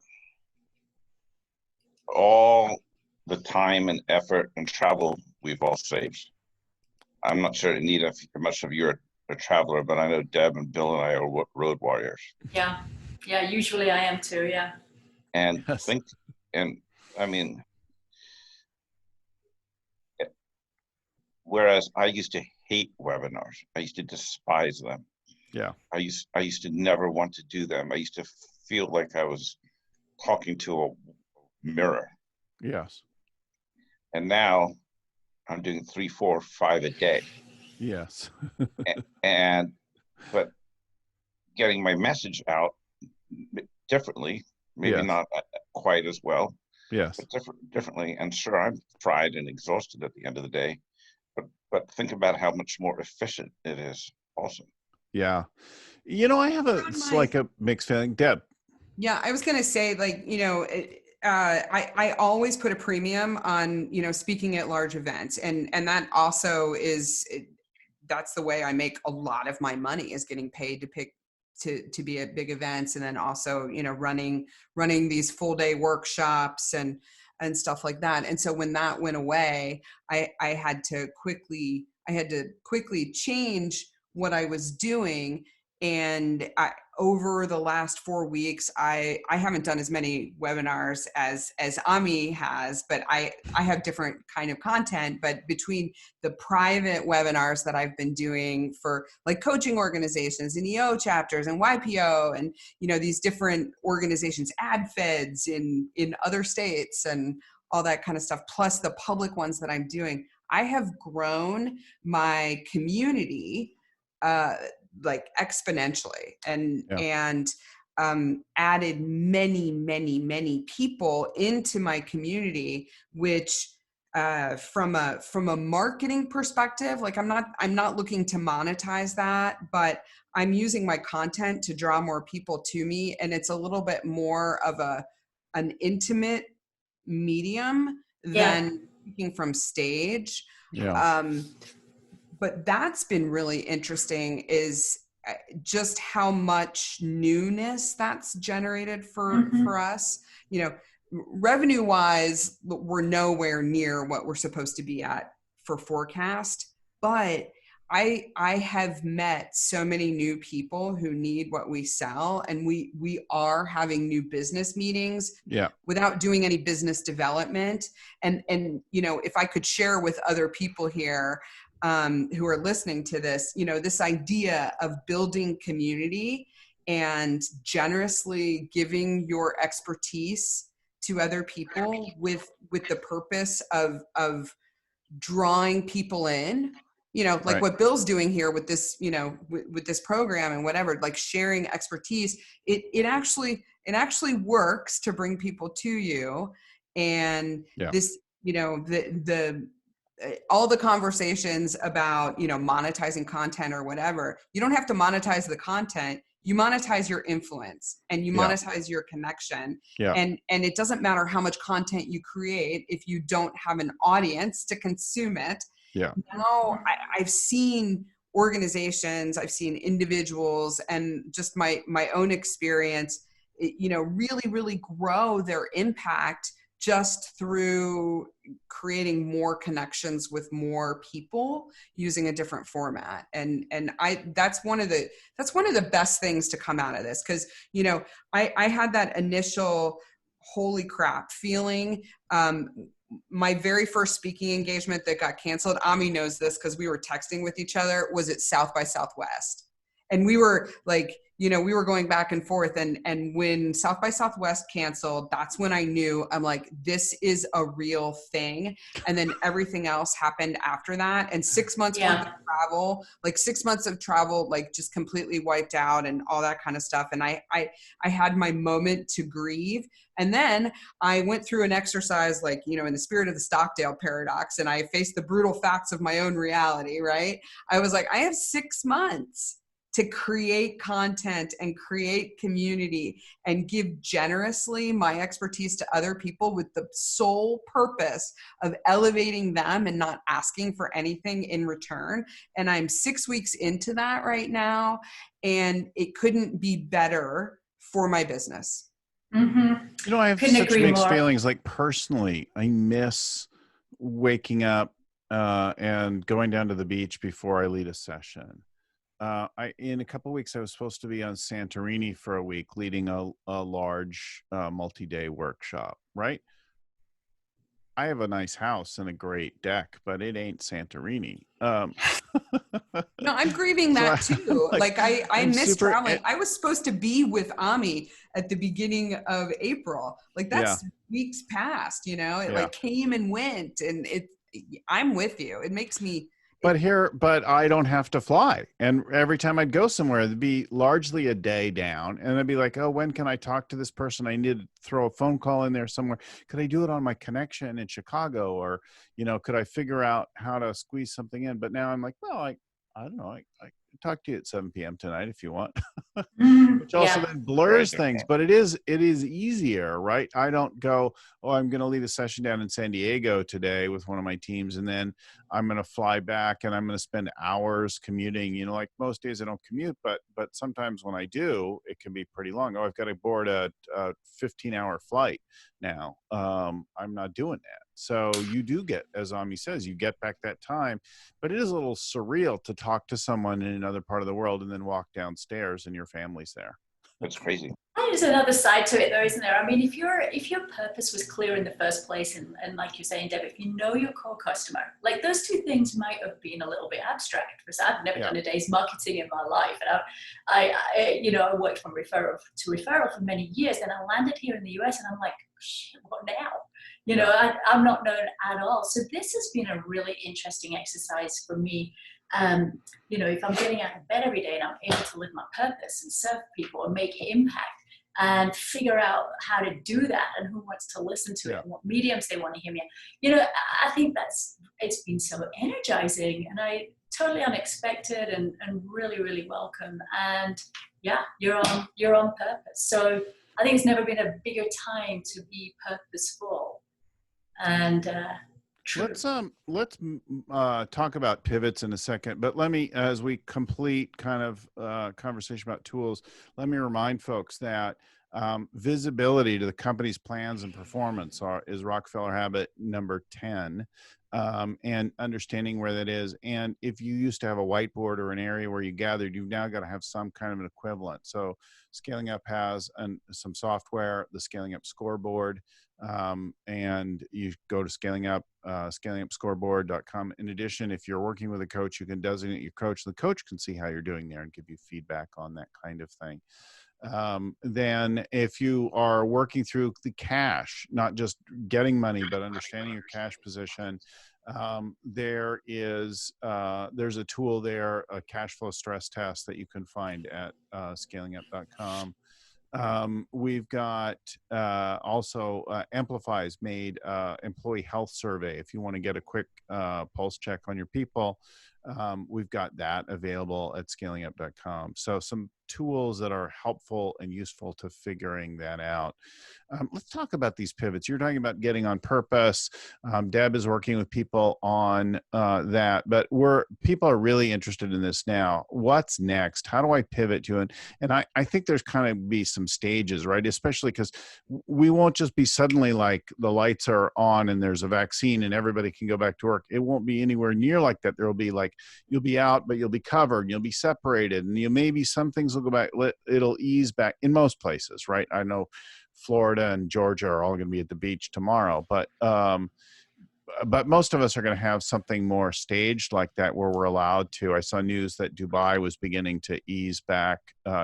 all the time and effort and travel we've all saved. I'm not sure, Anita, if much of you're a traveler, but I know Deb and Bill and I are road warriors. Yeah. Yeah. Usually I am too. Yeah. And Yes. I mean, whereas I used to hate webinars, I used to despise them. Yeah. I used to never want to do them. I used to feel like I was talking to a mirror. Yes. And now I'm doing 3, 4, 5 a day. Yes. But getting my message out differently, maybe Yes. not quite as well, Yes. but differently. And sure, I'm fried and exhausted at the end of the day, but think about how much more efficient it is also. Yeah. You know, I have like a mixed feeling. Deb. Yeah, I was going to say, like, I always put a premium on, speaking at large events. And that also that's the way I make a lot of my money, is getting paid to be at big events. And then also, running these full day workshops and stuff like that. And so when that went away, I had to quickly change what I was doing. And over the last 4 weeks, I haven't done as many webinars as Ami has, but I have different kind of content. But between the private webinars that I've been doing for like coaching organizations and EO chapters and YPO and, these different organizations, ad feds in other states and all that kind of stuff, plus the public ones that I'm doing, I have grown my community like exponentially and added many people into my community, which from a marketing perspective, like I'm not looking to monetize that, but I'm using my content to draw more people to me. And it's a little bit more of an intimate medium than speaking from stage. Yeah. But that's been really interesting, is just how much newness that's generated for us. Revenue wise, we're nowhere near what we're supposed to be at for forecast, but I have met so many new people who need what we sell, and we are having new business meetings without doing any business development. And if I could share with other people here who are listening to this, this idea of building community and generously giving your expertise to other people with the purpose of drawing people in, like right. what Bill's doing here with this, with this program and whatever, like sharing expertise, it actually works to bring people to you. And this, all the conversations about, monetizing content or whatever, you don't have to monetize the content. You monetize your influence and you monetize your connection. And it doesn't matter how much content you create if you don't have an audience to consume it. Now I've seen organizations, I've seen individuals, and just my own experience, really grow their impact just through creating more connections with more people using a different format. And that's one of the best things to come out of this. Cause I had that initial holy crap feeling. My very first speaking engagement that got canceled, Ami knows this because we were texting with each other, was at South by Southwest. And we were like, we were going back and forth. And when South by Southwest canceled, that's when I knew, I'm like, this is a real thing. And then everything else happened after that. And 6 months worth of travel, like 6 months of travel, like just completely wiped out and all that kind of stuff. And I had my moment to grieve. And then I went through an exercise, like, in the spirit of the Stockdale paradox, and I faced the brutal facts of my own reality, right? I was like, I have 6 months to create content and create community and give generously my expertise to other people with the sole purpose of elevating them and not asking for anything in return. And I'm 6 weeks into that right now, and it couldn't be better for my business. Mm-hmm. I have such mixed feelings. Like personally, I miss waking up and going down to the beach before I lead a session. In a couple of weeks, I was supposed to be on Santorini for a week, leading a large multi-day workshop, right? I have a nice house and a great deck, but it ain't Santorini. No, I'm grieving that too. Like I miss traveling. I was supposed to be with Ami at the beginning of April. Like that's weeks past, it like came and went, and I'm with you. It makes me. But I don't have to fly. And every time I'd go somewhere, it'd be largely a day down. And I'd be like, oh, when can I talk to this person? I need to throw a phone call in there somewhere. Could I do it on my connection in Chicago? Or, could I figure out how to squeeze something in? But now I'm like, well, I don't know. I can talk to you at 7 p.m. tonight if you want. Which also then blurs things, but it is easier, right? I don't go, oh, I'm going to lead a session down in San Diego today with one of my teams, and then I'm going to fly back and I'm going to spend hours commuting. Like most days I don't commute, but sometimes when I do, it can be pretty long. Oh, I've got to board a 15-hour flight now. I'm not doing that. So you do get, as Ami says, you get back that time, but it is a little surreal to talk to someone in another part of the world and then walk downstairs and your family's there. That's crazy. There's another side to it though, isn't there? I mean, if your purpose was clear in the first place, and like you're saying, Deb, if you know your core customer, like those two things might have been a little bit abstract, because I've never done a day's marketing in my life. And I worked from referral to referral for many years, and I landed here in the US and I'm like, shit, what now? I'm not known at all. So this has been a really interesting exercise for me. If I'm getting out of bed every day and I'm able to live my purpose and serve people and make impact and figure out how to do that and who wants to listen to it and what mediums they want to hear me. I think it's been so energizing and totally unexpected and really, really welcome. And you're on purpose. So I think it's never been a bigger time to be purposeful. And true. Let's talk about pivots in a second, but let me, as we complete kind of conversation about tools, let me remind folks that visibility to the company's plans and performance is Rockefeller habit number 10, and understanding where that is. And if you used to have a whiteboard or an area where you gathered, you've now got to have some kind of an equivalent. So Scaling Up has some software, the Scaling Up scoreboard, and you go to scalingupscoreboard.com. In addition, if you're working with a coach, you can designate your coach. The coach can see how you're doing there and give you feedback on that kind of thing. Then if you are working through the cash, not just getting money, but understanding your cash position, there's a tool there, a cash flow stress test that you can find at scalingup.com. We've got also Amplify's made employee health survey. If you want to get a quick pulse check on your people, we've got that available at scalingup.com. So some tools that are helpful and useful to figuring that out. Let's talk about these pivots. You're talking about getting on purpose. Deb is working with people on that, but people are really interested in this now. What's next? How do I pivot to it? And I think there's kind of be some stages, right? Especially because we won't just be suddenly like the lights are on and there's a vaccine and everybody can go back to work. It won't be anywhere near like that. There will be like, you'll be out, but you'll be covered, you'll be separated, and maybe some things will go back. It'll ease back in most places, right? I know Florida and Georgia are all going to be at the beach tomorrow, but most of us are going to have something more staged like that where we're allowed to. I saw news that Dubai was beginning to ease back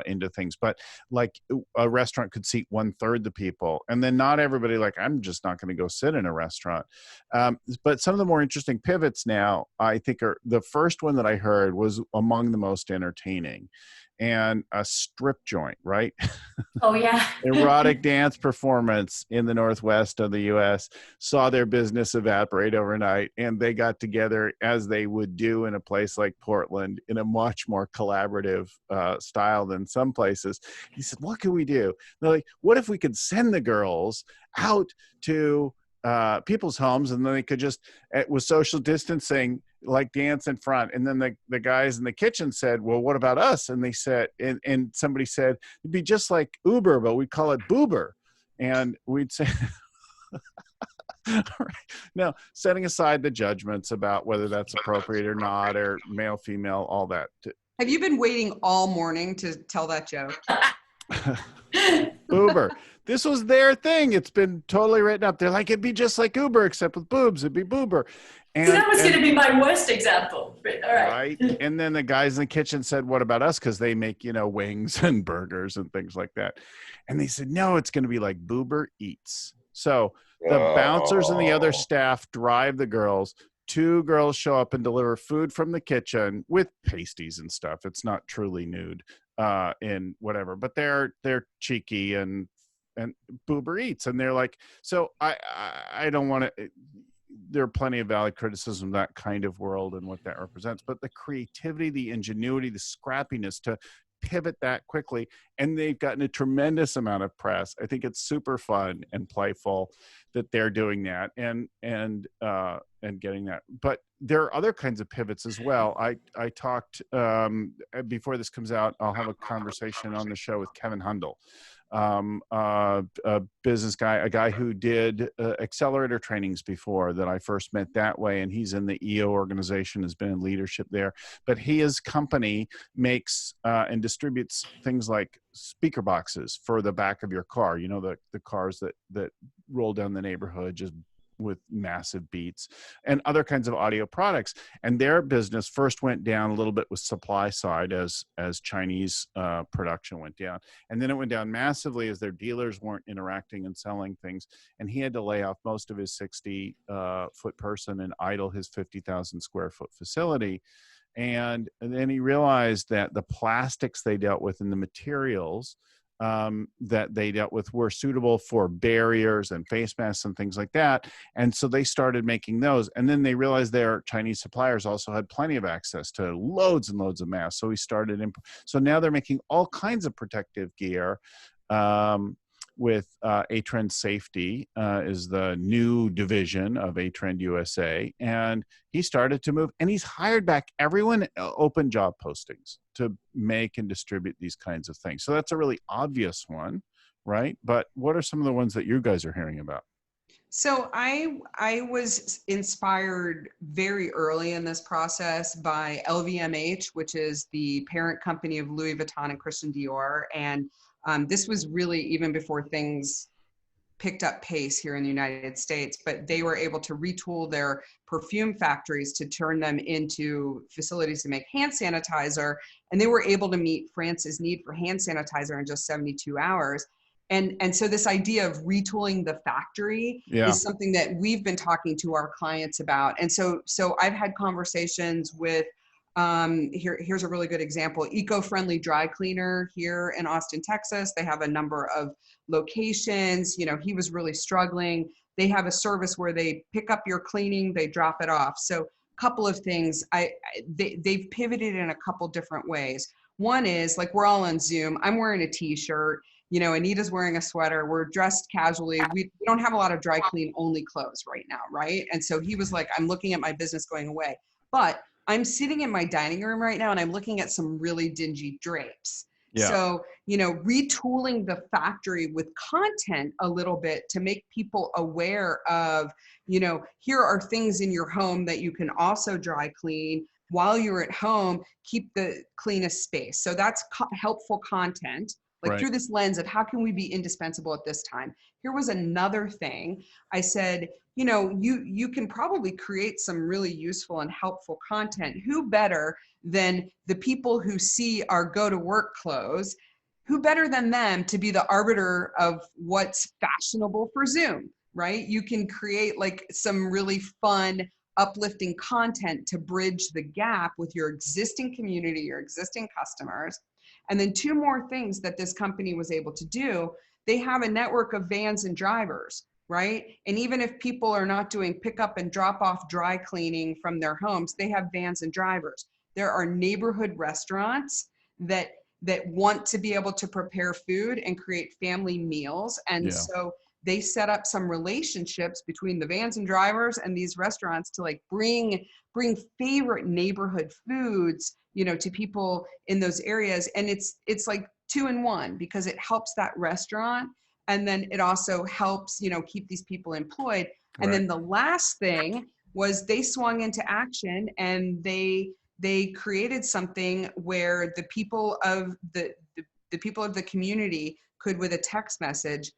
into things, but like a restaurant could seat 1/3 the people, and then not everybody like, I'm just not going to go sit in a restaurant. But some of the more interesting pivots now, I think, are the first one that I heard was among the most entertaining. and a strip joint, right? Oh, yeah. Erotic dance performance in the Northwest of the US saw their business evaporate overnight, and they got together, as they would do in a place like Portland, in a much more collaborative style than some places. He said, what can we do? They're like, what if we could send the girls out to people's homes, and then they could just, with social distancing, like dance in front. And then the guys in the kitchen said, well, what about us? And they said, and somebody said, it'd be just like Uber, but we'd call it Boober. And we'd say, right. Now, setting aside the judgments about whether that's appropriate or not, or male, female, all that. Have you been waiting all morning to tell that joke? Uber. This was their thing. It's been totally written up. They're like, it'd be just like Uber, except with boobs. It'd be Boober. And, so that was going to be my worst example. All right. Right. And then the guys in the kitchen said, what about us? Because they make, wings and burgers and things like that. And they said, no, it's going to be like Boober Eats. So the bouncers and the other staff drive the girls. 2 girls show up and deliver food from the kitchen with pasties and stuff. It's not truly nude in whatever, but they're cheeky and Boober Eats. And they're like, so I don't want to, there are plenty of valid criticism of that kind of world and what that represents, but the creativity, the ingenuity, the scrappiness to pivot that quickly. And they've gotten a tremendous amount of press. I think it's super fun and playful that they're doing that and getting that. But there are other kinds of pivots as well. I talked, before this comes out, I'll have a conversation on the show with Kevin Hundl, a business guy, a guy who did accelerator trainings before that I first met that way. And he's in the EO organization, has been in leadership there. But his company makes and distributes things like speaker boxes for the back of your car. The cars that roll down the neighborhood just with massive beats, and other kinds of audio products. And their business first went down a little bit with supply side as Chinese production went down. And then it went down massively as their dealers weren't interacting and selling things. And he had to lay off most of his 60-foot person and idle his 50,000 square foot facility. And then he realized that the plastics they dealt with and the materials that they dealt with were suitable for barriers and face masks and things like that. And so they started making those. And then they realized their Chinese suppliers also had plenty of access to loads and loads of masks. So he started, so now they're making all kinds of protective gear. With A-Trend Safety is the new division of A-Trend USA. And he started to move, and he's hired back everyone, open job postings to make and distribute these kinds of things. So that's a really obvious one, right? But what are some of the ones that you guys are hearing about? So I was inspired very early in this process by LVMH, which is the parent company of Louis Vuitton and Christian Dior. And this was really even before things picked up pace here in the United States, but they were able to retool their perfume factories to turn them into facilities to make hand sanitizer. And they were able to meet France's need for hand sanitizer in just 72 hours. And so this idea of retooling the factory is something that we've been talking to our clients about. And so I've had conversations with, here's a really good example, eco-friendly dry cleaner here in Austin, Texas. They have a number of locations. He was really struggling. They have a service where they pick up your cleaning, they drop it off. So a couple of things, they've pivoted in a couple different ways. One is, like, we're all on Zoom. I'm wearing a t-shirt. Anita's wearing a sweater. We're dressed casually. We don't have a lot of dry clean only clothes right now, right? And so he was like, I'm looking at my business going away. But I'm sitting in my dining room right now and I'm looking at some really dingy drapes. Yeah. So, retooling the factory with content a little bit to make people aware of, here are things in your home that you can also dry clean while you're at home, keep the cleanest space. So that's helpful content. Like, right, through this lens of how can we be indispensable at this time. Here was another thing. I said, you can probably create some really useful and helpful content. Who better than the people who see our go to work clothes? Who better than them to be the arbiter of what's fashionable for Zoom, right? You can create like some really fun, uplifting content to bridge the gap with your existing community, your existing customers. And then two more things that this company was able to do. They have a network of vans and drivers, right? And even if people are not doing pickup and drop off dry cleaning from their homes, they have vans and drivers. There are neighborhood restaurants that want to be able to prepare food and create family meals. And so they set up some relationships between the vans and drivers and these restaurants to like bring favorite neighborhood foods, you know, to people in those areas. And it's like 2-in-1 because it helps that restaurant. And then it also helps, you know, keep these people employed. And then the last thing was they swung into action and they created something where the people of the people of the community could, with a text message,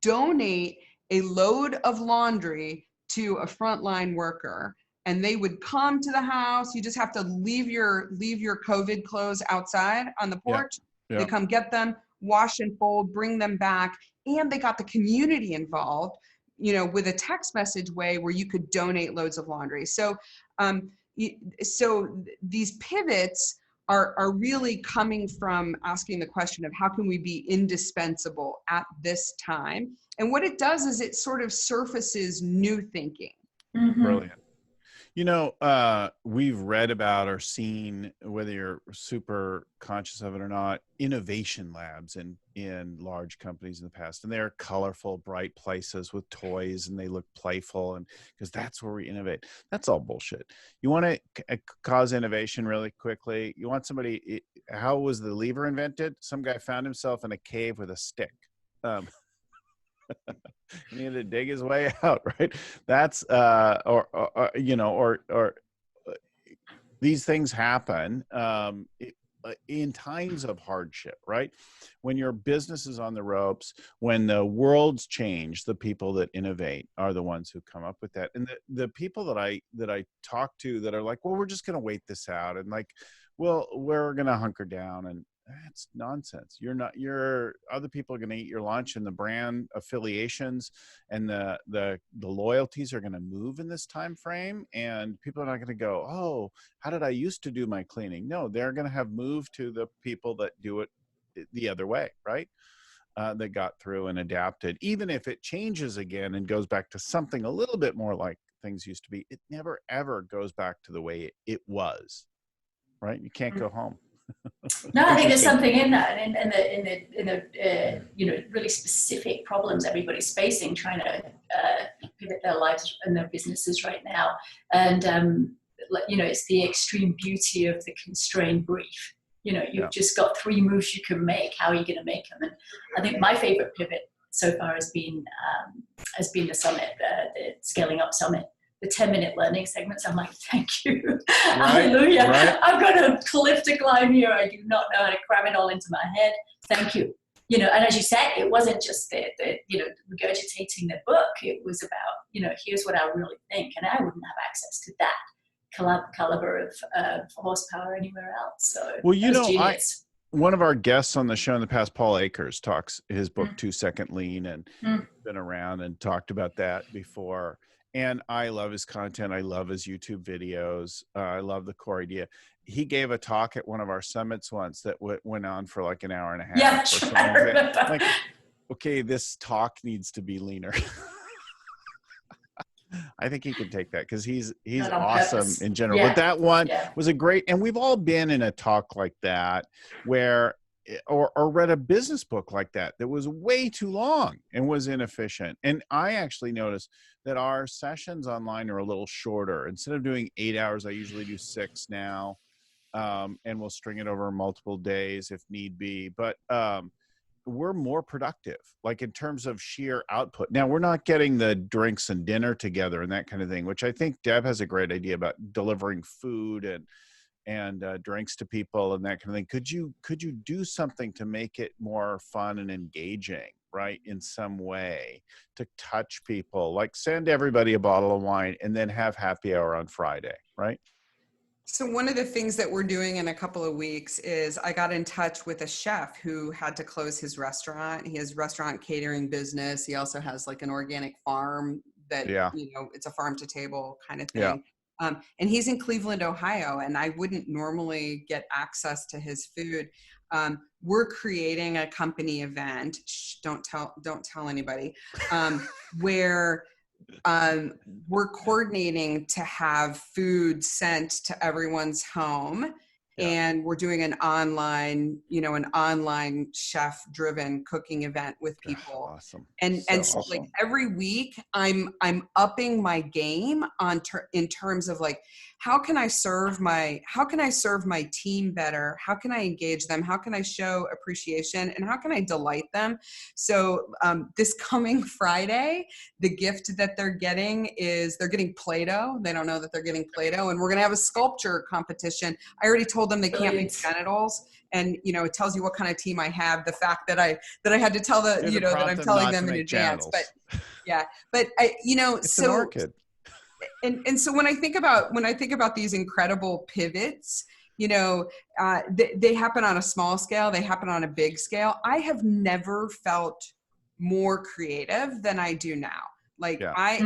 donate a load of laundry to a frontline worker. And they would come to the house. You just have to leave your COVID clothes outside on the porch. They come get them, wash and fold, bring them back. And they got the community involved, you know, with a text message way where you could donate loads of laundry. So, so these pivots are really coming from asking the question of how can we be indispensable at this time? And what it does is it sort of surfaces new thinking. Brilliant. You know, we've read about or seen, whether you're super conscious of it or not, innovation labs in large companies in the past. And they're colorful, bright places with toys, and they look playful, and because that's where we innovate. That's all bullshit. You want to cause innovation really quickly. You want somebody, how was the lever invented? Some guy found himself in a cave with a stick. He had to dig his way out, right? That's these things happen in times of hardship, right? When your business is on the ropes, when the world's change, the people that innovate are the ones who come up with that. And the people that I talk to that are like, well, we're just going to wait this out, and like, well, we're going to hunker down, and that's nonsense. Your other people are going to eat your lunch, and the brand affiliations and the loyalties are going to move in this time frame, and people are not going to go, oh, how did I used to do my cleaning? No, they're going to have moved to the people that do it the other way, right? That got through and adapted. Even if it changes again and goes back to something a little bit more like things used to be, it never ever goes back to the way it was, right? You can't go home. No, I think there's something in that, and in the you know, really specific problems everybody's facing, trying to pivot their lives and their businesses right now. And you know, it's the extreme beauty of the constrained brief. You know, you've just got 3 moves you can make. How are you going to make them? And I think my favorite pivot so far has been the summit, the Scaling Up Summit. The 10-minute learning segments. I'm like, thank you. Right, Hallelujah. right. I've got a cliff to climb here. I do not know how to cram it all into my head. Thank you. You know, and as you said, it wasn't just the you know, regurgitating the book. It was about, you know, here's what I really think. And I wouldn't have access to that caliber of horsepower anywhere else. So, well, you know, genius. One of our guests on the show in the past, Paul Akers, talks his book 2 Second Lean, and been around and talked about that before. And I love his content. I love his YouTube videos. I love the core idea. He gave a talk at one of our summits once that went on for like an hour and a half. Yeah, or sure, something I remember. like, okay, this talk needs to be leaner. I think he can take that because he's awesome purpose. in general. Yeah. But that one was a great, and we've all been in a talk like that where, or read a business book like that was way too long and was inefficient. And I actually noticed that our sessions online are a little shorter. Instead of doing 8 hours, I usually do 6 now, and we'll string it over multiple days if need be. But we're more productive, like in terms of sheer output. Now, we're not getting the drinks and dinner together and that kind of thing, which I think Deb has a great idea about, delivering food and drinks to people and that kind of thing. Could you do something to make it more fun and engaging, right? In some way to touch people, like send everybody a bottle of wine and then have happy hour on Friday, right? So one of the things that we're doing in a couple of weeks is I got in touch with a chef who had to close his restaurant. He has restaurant catering business. He also has like an organic farm that, you know, it's a farm to table kind of thing. And he's in Cleveland, Ohio, and I wouldn't normally get access to his food. We're creating a company event. Shh, don't tell anybody. Where we're coordinating to have food sent to everyone's home. Yeah. And we're doing an online chef driven cooking event with people. Awesome. And so awesome. Like every week I'm upping my game in terms of like, how can I serve my team better? How can I engage them? How can I show appreciation, and how can I delight them? So this coming Friday, the gift that they're getting is they're getting Play-Doh. They don't know that they're getting Play-Doh, and we're going to have a sculpture competition. I already told them they can't make genitals, and it tells you what kind of team I have. The fact that I had to tell that I'm telling them in advance, genitals. But yeah, but it's so an orchid. And so when I think about these incredible pivots, they happen on a small scale, they happen on a big scale. I have never felt more creative than I do now. Like I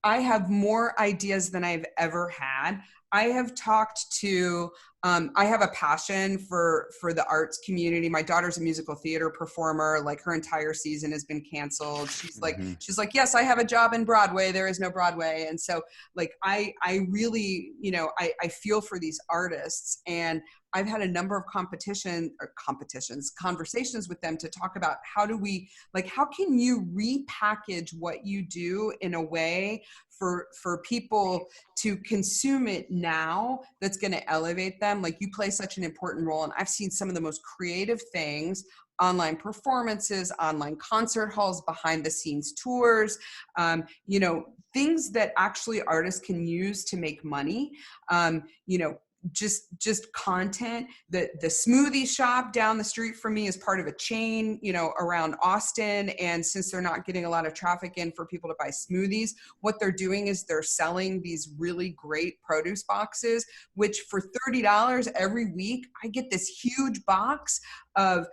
have more ideas than I've ever had. I have talked to, I have a passion for the arts community. My daughter's a musical theater performer. Like her entire season has been canceled. She's like, yes, I have a job in Broadway. There is no Broadway. And so like, I really, I feel for these artists, and I've had a number of conversations with them to talk about how can you repackage what you do in a way for people to consume it now that's going to elevate them. Like you play such an important role. And I've seen some of the most creative things, online performances, online concert halls, behind the scenes tours, things that actually artists can use to make money. Just content. The smoothie shop down the street from me is part of a chain, around Austin. And since they're not getting a lot of traffic in for people to buy smoothies, what they're doing is they're selling these really great produce boxes, which for $30 every week, I get this huge box of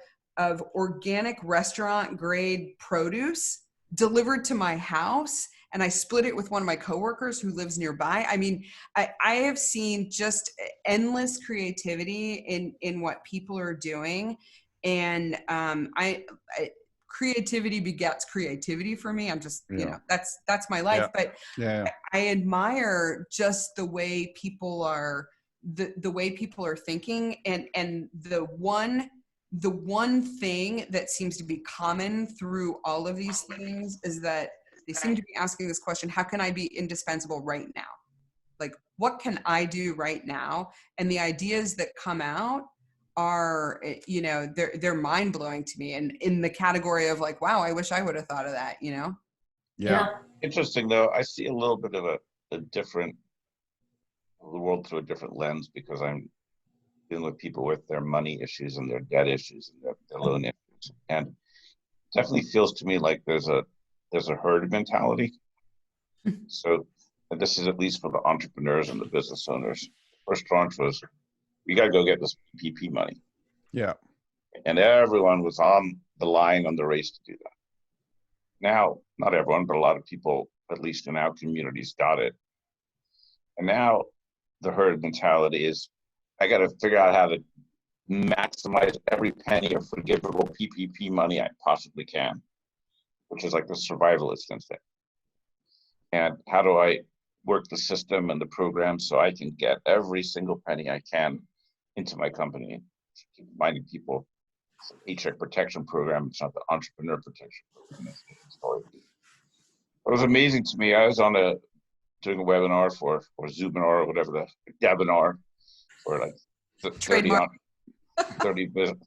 organic restaurant grade produce delivered to my house. And I split it with one of my coworkers who lives nearby. I mean, I have seen just endless creativity in what people are doing. And creativity begets creativity for me. I'm just, that's my life. But I admire just the way people are, the way people are thinking. And the one thing that seems to be common through all of these things is that they seem to be asking this question: how can I be indispensable right now? Like, what can I do right now? And the ideas that come out are, they're mind blowing to me. And in the category of like, wow, I wish I would have thought of that, Yeah. Interesting though. I see a little bit of a different, the world through a different lens, because I'm dealing with people with their money issues and their debt issues and their loan issues. And it definitely feels to me like there's a herd mentality. So this is at least for the entrepreneurs and the business owners. First tranche was, we got to go get this PPP money. Yeah. And everyone was on the line on the race to do that. Now, not everyone, but a lot of people, at least in our communities, got it. And now the herd mentality is, I got to figure out how to maximize every penny of forgivable PPP money I possibly can, which is like the survivalist instinct. And how do I work the system and the program so I can get every single penny I can into my company? Keep reminding people, it's an paycheck protection program. It's not the entrepreneur protection program. It was amazing to me. I was doing a webinar or Zubinar or whatever, the webinar for like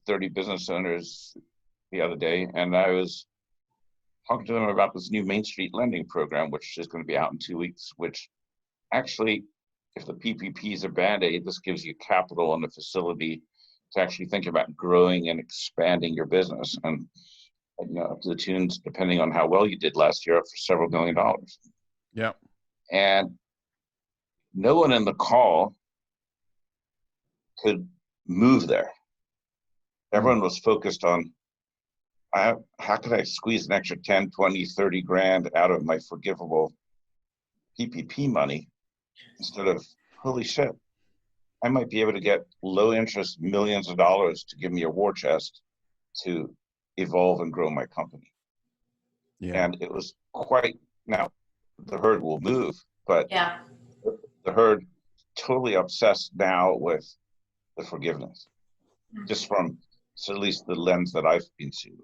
30 business owners the other day. And I was talking to them about this new Main Street lending program, which is going to be out in 2 weeks, which actually, if the PPP is a Band-Aid, this gives you capital and a facility to actually think about growing and expanding your business. And up to the tunes, depending on how well you did last year, up for several $1 million. Yeah. And no one in the call could move there. Everyone was focused on, how could I squeeze an extra 10, 20, 30 grand out of my forgivable PPP money instead of, holy shit, I might be able to get low interest millions of dollars to give me a war chest to evolve and grow my company. Yeah. And it was quite, now the herd will move, but Yeah. the herd totally obsessed now with the forgiveness, just from, so at least the lens that I've been seeing.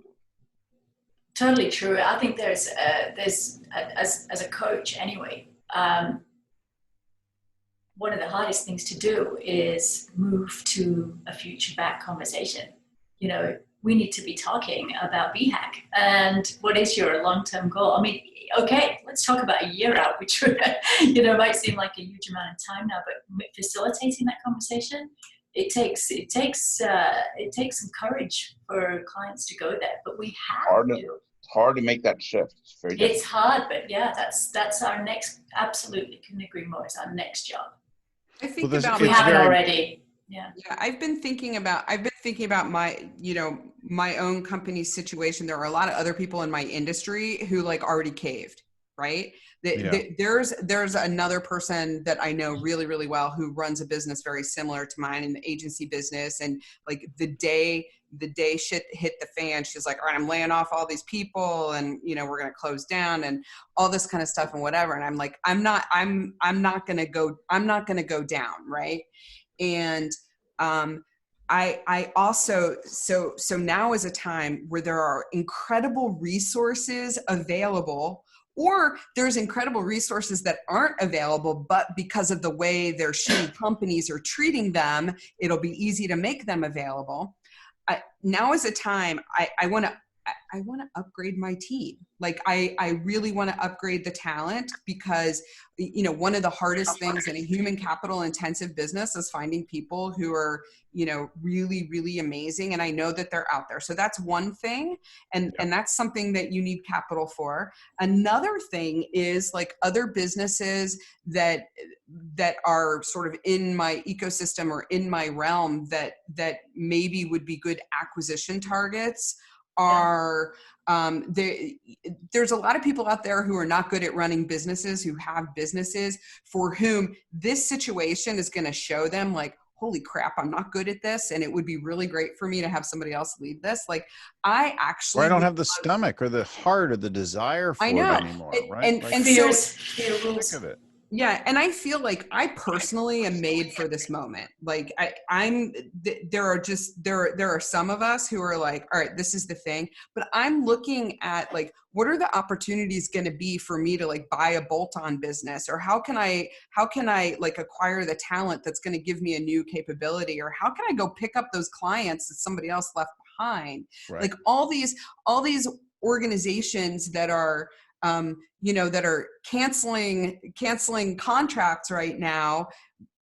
Totally true. I think there's as a coach anyway, one of the hardest things to do is move to a future back conversation. You know, we need to be talking about BHAC and what is your long-term goal? I mean, okay, let's talk about a year out, which, you know, might seem like a huge amount of time now, but facilitating that conversation, it takes some courage for clients to go there, but we have to. It's hard to make that shift. It's very difficult. It's hard, but yeah, that's our next, absolutely couldn't agree more, it's our next job. I think Well, about We it's have it very- already. Yeah. Yeah, I've been thinking about my, you know, my own company's situation. There are a lot of other people in my industry who like already caved, right? There's another person that I know really, really well who runs a business very similar to mine in the agency business. And like the day shit hit the fan, she's like, all right, I'm laying off all these people and, you know, we're going to close down and all this kind of stuff and whatever. And I'm like, I'm not going to go down. Right. And, I also, so now is a time where there are incredible resources available, or there's incredible resources that aren't available, but because of the way their shitty companies are treating them, it'll be easy to make them available. Now is a time I want to upgrade my team. Like I really want to upgrade the talent because, you know, one of the hardest things in a human capital intensive business is finding people who are, you know, really, really amazing. And I know that they're out there. So that's one thing. And that's something that you need capital for. Another thing is like other businesses that are sort of in my ecosystem or in my realm that maybe would be good acquisition targets are, there's a lot of people out there who are not good at running businesses, who have businesses for whom this situation is going to show them like, holy crap, I'm not good at this. And it would be really great for me to have somebody else lead this. Like I actually, or I don't have the stomach or the heart or the desire for it anymore. Right. And Fear so, of it. yeah. And I feel like I personally am made for this moment. Like there are some of us who are like, all right, this is the thing, but I'm looking at like, what are the opportunities going to be for me to like buy a bolt-on business, or how can I like acquire the talent that's going to give me a new capability, or how can I go pick up those clients that somebody else left behind? Right. Like all these organizations that are, you know, that are canceling contracts right now,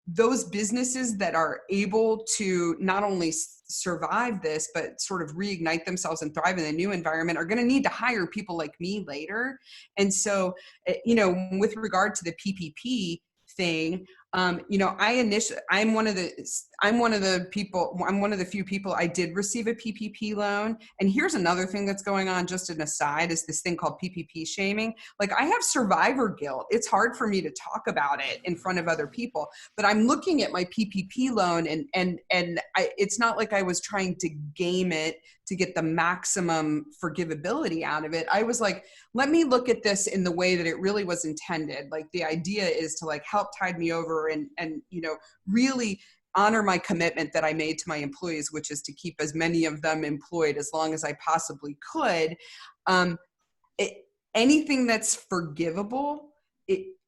those businesses that are able to not only survive this, but sort of reignite themselves and thrive in a new environment are going to need to hire people like me later. And so, you know, with regard to the PPP thing, you know, I'm one of the few people I did receive a PPP loan. And here's another thing that's going on, just an aside, is this thing called PPP shaming. Like I have survivor guilt. It's hard for me to talk about it in front of other people, but I'm looking at my PPP loan and it's not like I was trying to game it to get the maximum forgivability out of it. I was like, let me look at this in the way that it really was intended. Like the idea is to like help tide me over and you know, really honor my commitment that I made to my employees, which is to keep as many of them employed as long as I possibly could. Anything that's forgivable,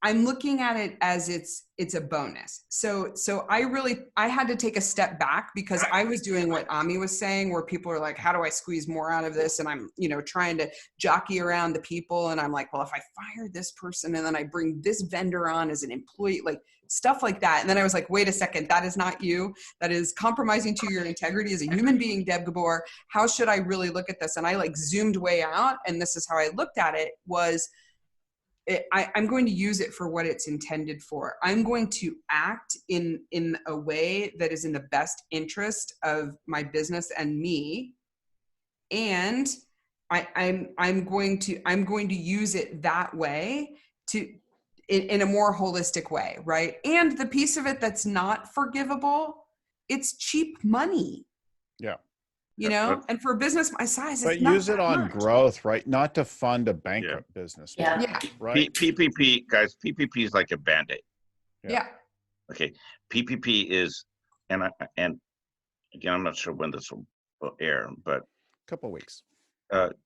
I'm looking at it as it's a bonus. So I had to take a step back because I was doing what Ami was saying, where people are like, how do I squeeze more out of this? And I'm, you know, trying to jockey around the people. And I'm like, well, if I fire this person and then I bring this vendor on as an employee, like stuff like that. And then I was like, wait a second, that is not you. That is compromising to your integrity as a human being, Deb Gabor. How should I really look at this? And I like zoomed way out. And this is how I looked at it was, I'm going to use it for what it's intended for. I'm going to act in a way that is in the best interest of my business and me. And I'm going to use it that way to in a more holistic way, right? And the piece of it that's not forgivable, it's cheap money. Yeah. You know, and for a business my size, But it's not use it that on much. growth, right? Not to fund a bankrupt business. Yeah. Yeah. Right. PPP, guys, PPP is like a Band-Aid. Yeah. Okay. PPP is, and again, I'm not sure when this will air, but A couple of weeks.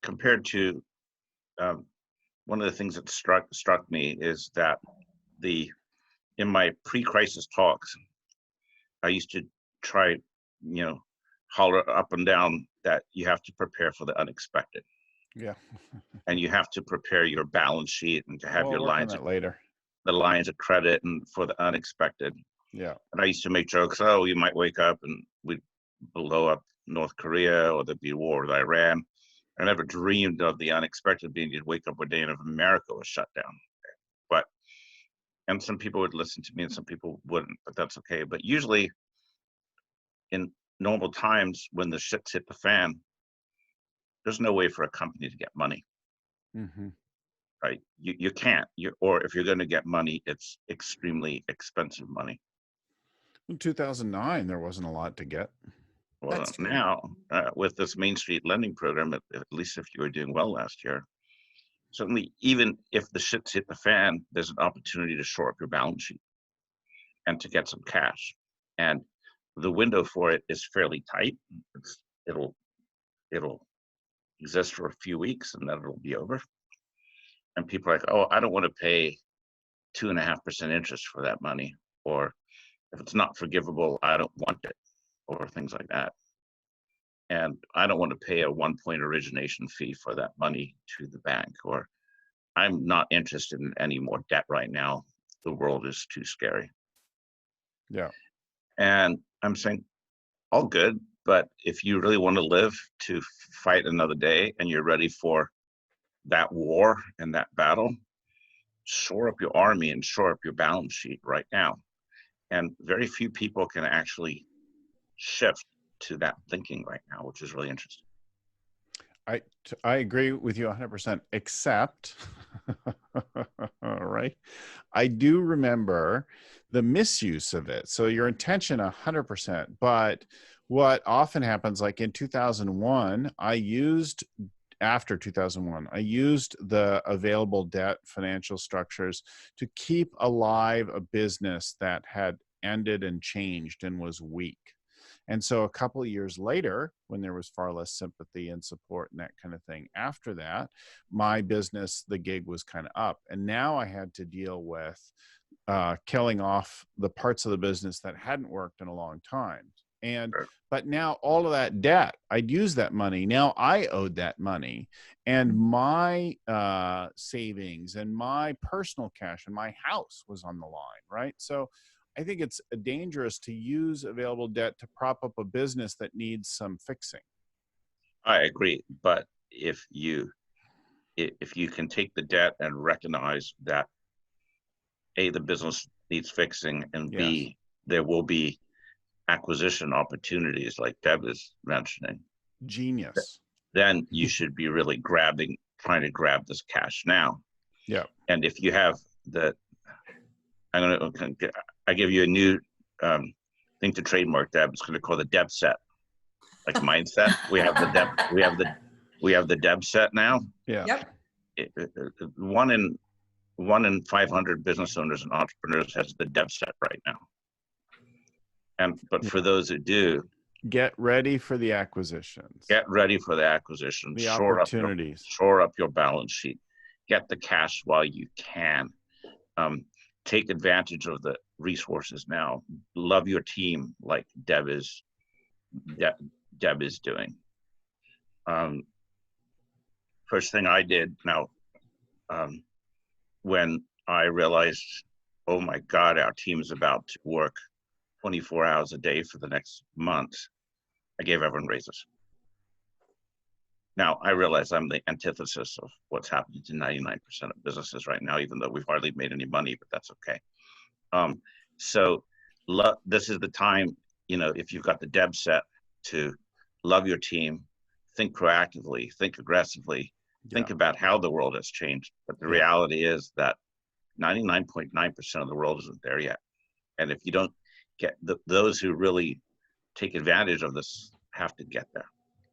compared to one of the things that struck me is that in my pre-crisis talks, I used to try, holler up and down that you have to prepare for the unexpected. Yeah. And you have to prepare your balance sheet and to have your lines later. the lines of credit and for the unexpected. Yeah. And I used to make jokes, oh, you might wake up and we'd blow up North Korea or there'd be a war with Iran. I never dreamed of the unexpected being you'd wake up one day and if America was shut down. And some people would listen to me and some people wouldn't, but that's okay. But usually in normal times when the shit's hit the fan, there's no way for a company to get money. Mm-hmm. Right? You can't. Or if you're going to get money, it's extremely expensive money. In 2009, there wasn't a lot to get. Well, now with this Main Street lending program, at least if you were doing well last year, certainly even if the shit's hit the fan, there's an opportunity to shore up your balance sheet and to get some cash. And the window for it is fairly tight. It'll exist for a few weeks and then it'll be over. And people are like, oh, I don't want to pay 2.5% interest for that money. Or if it's not forgivable, I don't want it, or things like that. And I don't want to pay a 1-point origination fee for that money to the bank, or I'm not interested in any more debt right now. The world is too scary. Yeah. And I'm saying, all good, but if you really want to live to fight another day and you're ready for that war and that battle, shore up your army and shore up your balance sheet right now. And very few people can actually shift to that thinking right now, which is really interesting. I agree with you 100%, except, right, I do remember the misuse of it. So your intention 100%, but what often happens, like in 2001, after 2001, I used the available debt financial structures to keep alive a business that had ended and changed and was weak. And so a couple of years later, when there was far less sympathy and support and that kind of thing, after that, my business, the gig was kind of up. And now I had to deal with killing off the parts of the business that hadn't worked in a long time. But now all of that debt, I'd used that money. Now I owed that money, and my savings and my personal cash and my house was on the line, right? So I think it's dangerous to use available debt to prop up a business that needs some fixing. I agree, but if you can take the debt and recognize that A, the business needs fixing, and B, there will be acquisition opportunities like Deb is mentioning. Genius. Then you should be really trying to grab this cash now. Yeah. And if you have I give you a new thing to trademark, Deb. It's going to call the Deb set, like mindset. We have the Deb. We have the Deb set now. Yeah. Yep. One in 500 business owners and entrepreneurs has the Deb set right now. But for those who do, get ready for the acquisitions. Get ready for the acquisitions. The opportunities. Shore up your balance sheet. Get the cash while you can. Take advantage of the resources now. Love your team like Deb is doing. First thing I did now, when I realized, oh my God, our team is about to work 24 hours a day for the next month, I gave everyone raises. Now, I realize I'm the antithesis of what's happening to 99% of businesses right now, even though we've hardly made any money, but that's okay. This is the time, if you've got the Deb set, to love your team, think proactively, think aggressively, think about how the world has changed. But the reality is that 99.9% of the world isn't there yet. And if you don't get those who really take advantage of this have to get there.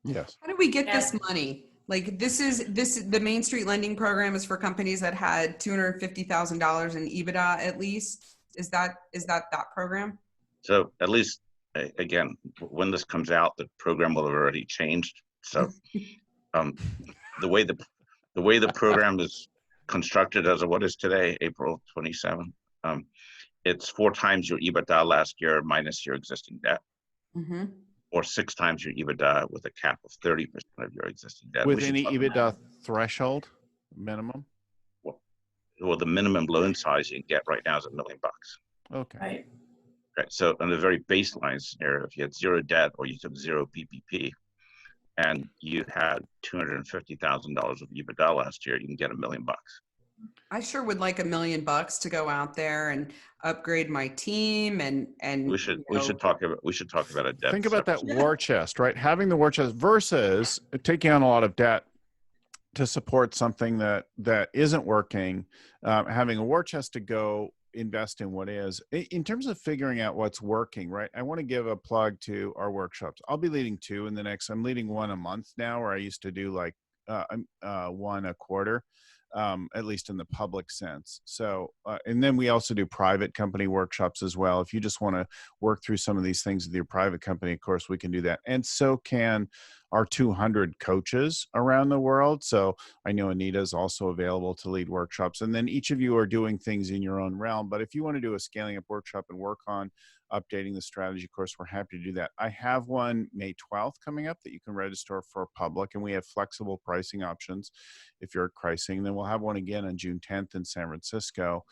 Yes. How do we get this money? Like the Main Street lending program is for companies that had $250,000 in EBITDA at least. Is that program? So at least, again, when this comes out, the program will have already changed. So the way the program is constructed as of what is today, April 27th, it's 4 times your EBITDA last year minus your existing debt, or 6 times your EBITDA with a cap of 30% of your existing debt. With any EBITDA threshold minimum? Well, the minimum loan size you can get right now is $1 million. Okay. Right. Right. So on the very baseline scenario, if you had 0 debt or you took 0 PPP and you had $250,000 of EBITDA last year, you can get $1 million. I sure would like $1 million to go out there and upgrade my team and we should talk about a debt. Think about that war chest, right? Having the war chest versus taking on a lot of debt to support something that isn't working. Having a war chest to go invest in what is. In terms of figuring out what's working, right? I want to give a plug to our workshops. I'll be leading 2 in the next. I'm leading 1 a month now, where I used to do like 1 a quarter. At least in the public sense. So, and then we also do private company workshops as well. If you just want to work through some of these things with your private company, of course, we can do that. And so can our 200 coaches around the world. So I know Anita is also available to lead workshops. And then each of you are doing things in your own realm. But if you want to do a scaling up workshop and work on updating the strategy course, we're happy to do that. I have one May 12th coming up that you can register for public, and we have flexible pricing options if you're at pricing. Then we'll have one again on June 10th in San Francisco.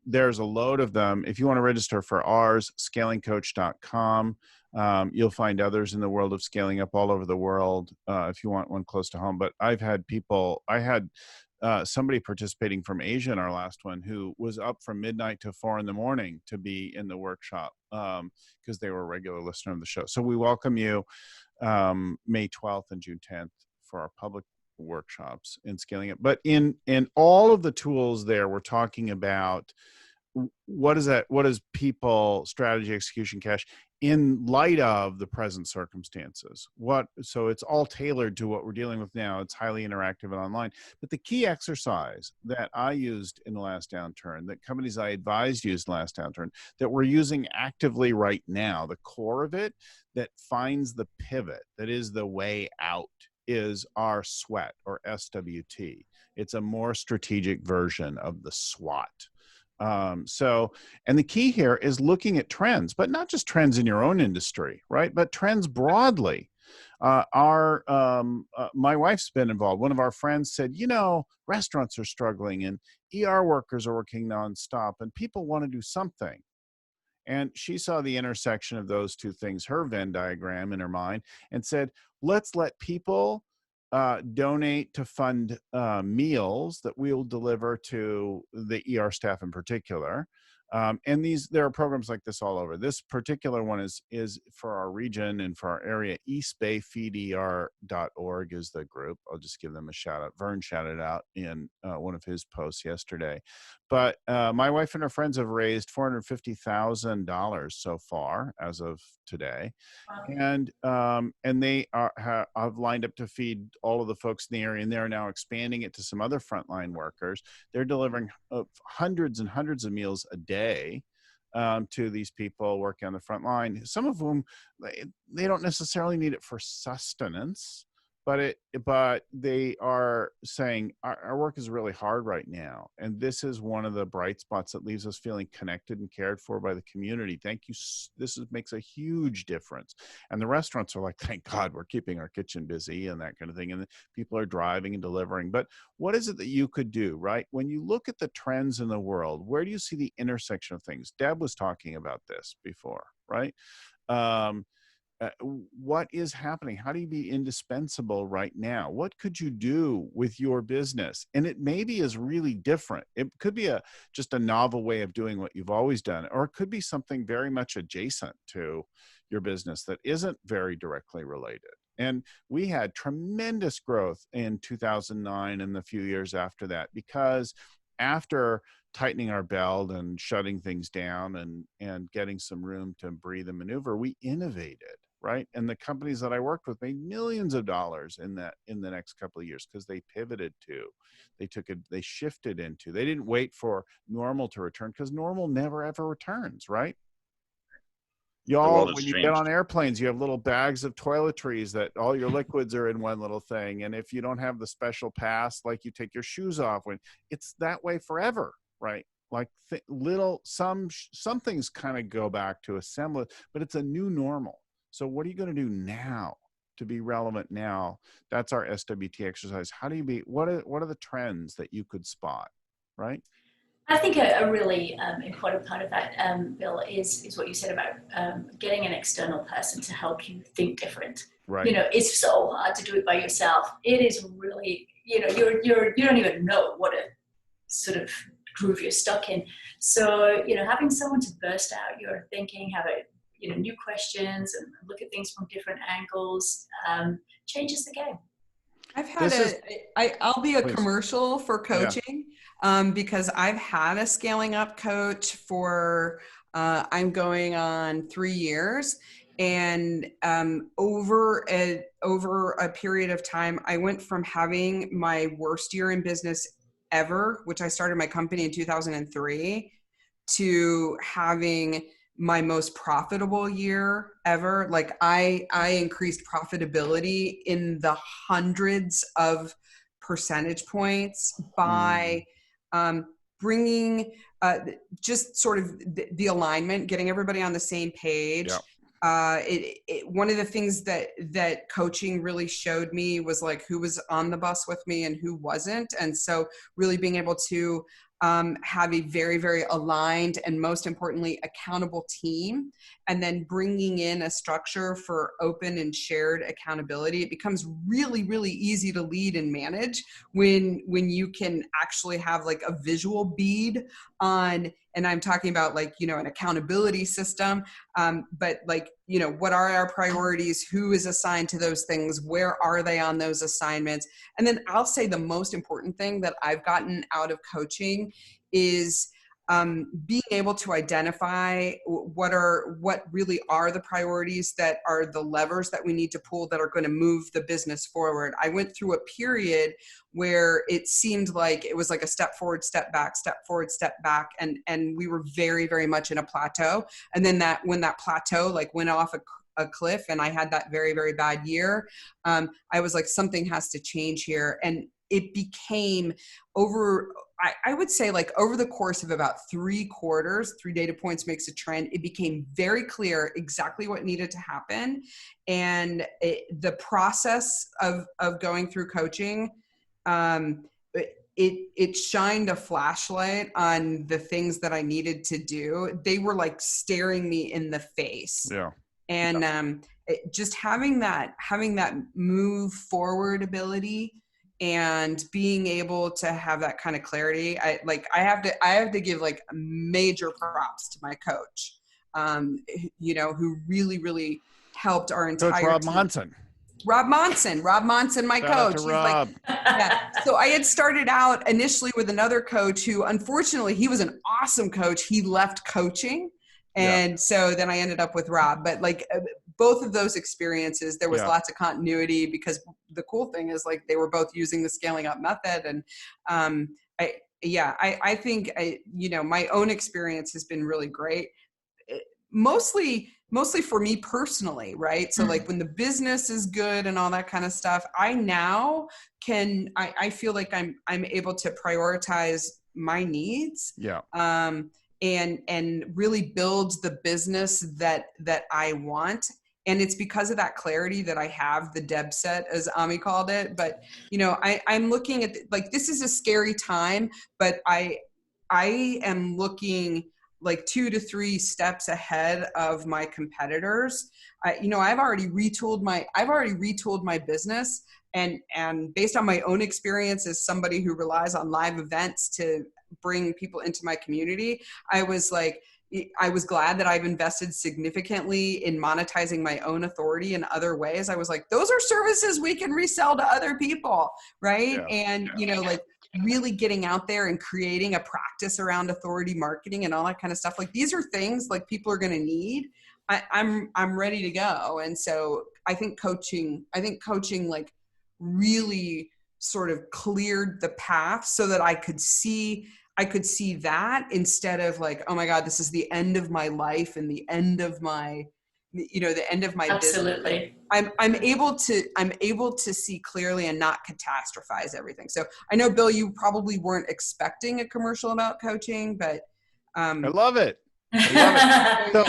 There's a load of them. If you want to register for ours, scalingcoach.com. You'll find others in the world of scaling up all over the world if you want one close to home. But I had somebody participating from Asia in our last one who was up from midnight to 4 a.m. to be in the workshop because they were a regular listener of the show. So we welcome you May 12th and June 10th for our public workshops in scaling up. But in all of the tools there, we're talking about what is people, strategy, execution, cash in light of the present circumstances. So it's all tailored to what we're dealing with now. It's highly interactive and online. But the key exercise that I used in the last downturn, that companies I advised used in the last downturn, that we're using actively right now, the core of it that finds the pivot, that is the way out, is our SWOT or SWT. It's a more strategic version of the SWOT. And the key here is looking at trends, but not just trends in your own industry, right? But trends broadly. My wife's been involved. One of our friends said, restaurants are struggling and ER workers are working nonstop and people want to do something. And she saw the intersection of those two things, her Venn diagram in her mind, and said, let's let people donate to fund meals that we'll deliver to the ER staff in particular. And there are programs like this all over. This particular one is for our region and for our area. eastbayfeeder.org is the group. I'll just give them a shout out. Vern shouted out in one of his posts yesterday. But my wife and her friends have raised $450,000 so far as of today. And they have lined up to feed all of the folks in the area, and they're now expanding it to some other frontline workers. They're delivering hundreds and hundreds of meals a day to these people working on the front line. Some of whom they don't necessarily need it for sustenance, but they are saying our work is really hard right now, and this is one of the bright spots that leaves us feeling connected and cared for by the community. Thank you. Makes a huge difference. And the restaurants are like, thank God we're keeping our kitchen busy and that kind of thing. And people are driving and delivering. But what is it that you could do, right? When you look at the trends in the world, where do you see the intersection of things? Deb was talking about this before, right? What is happening? How do you be indispensable right now? What could you do with your business? And it maybe is really different. It could be just a novel way of doing what you've always done, or it could be something very much adjacent to your business that isn't very directly related. And we had tremendous growth in 2009 and the few years after that, because after tightening our belt and shutting things down and getting some room to breathe and maneuver, we innovated, right? And the companies that I worked with made millions of dollars in the next couple of years because they pivoted to, they shifted into, they didn't wait for normal to return because normal never ever returns, right? Y'all, when you get on airplanes, you have little bags of toiletries that all your liquids are in one little thing. And if you don't have the special pass, like you take your shoes off, when it's that way forever, right? Like some things kind of go back to a semblance, but it's a new normal. So what are you going to do now to be relevant now? That's our SWT exercise. How do you what are the trends that you could spot, right? I think a really important part of that, Bill, is what you said about getting an external person to help you think different. Right. You know, it's so hard to do it by yourself. It is really, you know, you don't even know what a sort of groove you're stuck in. So, you know, having someone to burst out your thinking, have new questions and look at things from different angles changes the game. I've had I'll be a commercial for coaching. Yeah. Because I've had a scaling up coach for, I'm going on 3 years. And over a period of time, I went from having my worst year in business ever, which I started my company in 2003, to having my most profitable year ever. Like I increased profitability in the hundreds of percentage points by bringing just sort of the alignment, getting everybody on the same page. Yep. One of the things that coaching really showed me was like who was on the bus with me and who wasn't. And so really being able to have a very, very aligned and most importantly, accountable team, and then bringing in a structure for open and shared accountability. It becomes really, really easy to lead and manage when you can actually have like a visual bead on, and I'm talking about like, you know, an accountability system, but like, you know, what are our priorities? Who is assigned to those things? Where are they on those assignments? And then I'll say the most important thing that I've gotten out of coaching is being able to identify what really are the priorities that are the levers that we need to pull that are going to move the business forward. I went through a period where it seemed like it was like a step forward, step back, step forward, step back. And we were very, very much in a plateau. And then when that plateau like went off a cliff and I had that very, very bad year, I was like, something has to change here. And it became I would say like over the course of about 3 quarters, 3 data points makes a trend. It became very clear exactly what needed to happen. And the process of going through coaching, it shined a flashlight on the things that I needed to do. They were like staring me in the face. Yeah. And just having that move forward ability and being able to have that kind of clarity, I have to give like major props to my coach, you know, who really, really helped our entire Coach Rob team. Monson. Rob Monson, my coach. He's Rob. Like, yeah. So I had started out initially with another coach who, unfortunately, he was an awesome coach. He left coaching. And so then I ended up with Rob, but like both of those experiences, there was lots of continuity because the cool thing is like they were both using the scaling up method. And I think you know, my own experience has been really great. Mostly for me personally, right? So like when the business is good and all that kind of stuff, I now I feel like I'm able to prioritize my needs. Yeah. And really build the business that I want. And it's because of that clarity that I have the Deb set, as Ami called it. But, you know, I'm looking at, like, this is a scary time, but I am looking like 2 to 3 steps ahead of my competitors. I've already retooled my business. And based on my own experience as somebody who relies on live events to bring people into my community, I was glad that I've invested significantly in monetizing my own authority in other ways. I was like, those are services we can resell to other people, right? Yeah, and you know, like really getting out there and creating a practice around authority marketing and all that kind of stuff. Like these are things like people are going to need. I'm ready to go. And so I think coaching like really sort of cleared the path so that I could see that instead of like, oh my God, this is the end of my life and the end of my, the end of my Absolutely. business. I'm able to see clearly and not catastrophize everything. So I know, Bill, you probably weren't expecting a commercial about coaching, but I love it. I love it. So,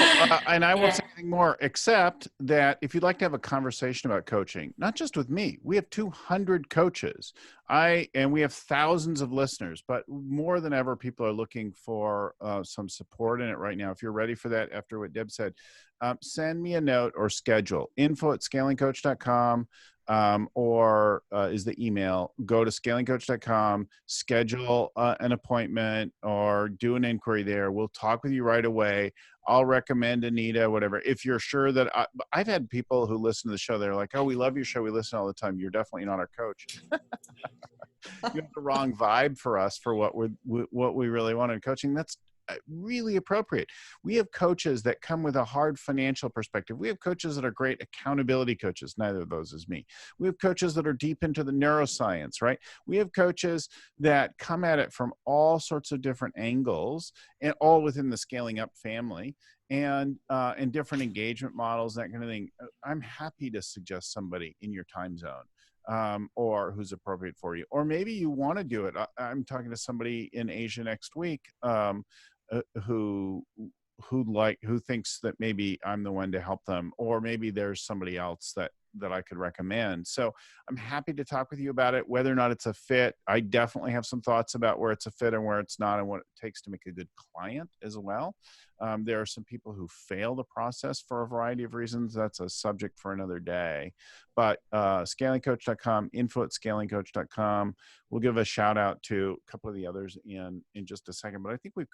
and I won't say anything more except that if you'd like to have a conversation about coaching, not just with me, we have 200 coaches. And we have thousands of listeners, but more than ever, people are looking for some support in it right now. If you're ready for that, after what Deb said, send me a note or schedule info@scalingcoach.com. Or is the email. Go to scalingcoach.com, schedule an appointment or do an inquiry there. We'll talk with you right away. I'll recommend Anita, whatever. If you're sure that I've had people who listen to the show, they're like, oh, we love your show. We listen all the time. You're definitely not our coach. You have the wrong vibe for us for what we really want in coaching. That's really appropriate. We have coaches that come with a hard financial perspective. We have coaches that are great accountability coaches. Neither of those is me. We have coaches that are deep into the neuroscience, right? We have coaches that come at it from all sorts of different angles and all within the Scaling Up family and different engagement models, that kind of thing. I'm happy to suggest somebody in your time zone. Or who's appropriate for you. Or maybe you want to do it. I'm talking to somebody in Asia next week who thinks that maybe I'm the one to help them, or maybe there's somebody else that I could recommend. So I'm happy to talk with you about it, whether or not it's a fit. I definitely have some thoughts about where it's a fit and where it's not and what it takes to make a good client as well. There are some people who fail the process for a variety of reasons. That's a subject for another day. But scalingcoach.com, info@scalingcoach.com. We'll give a shout out to a couple of the others in just a second. But I think we've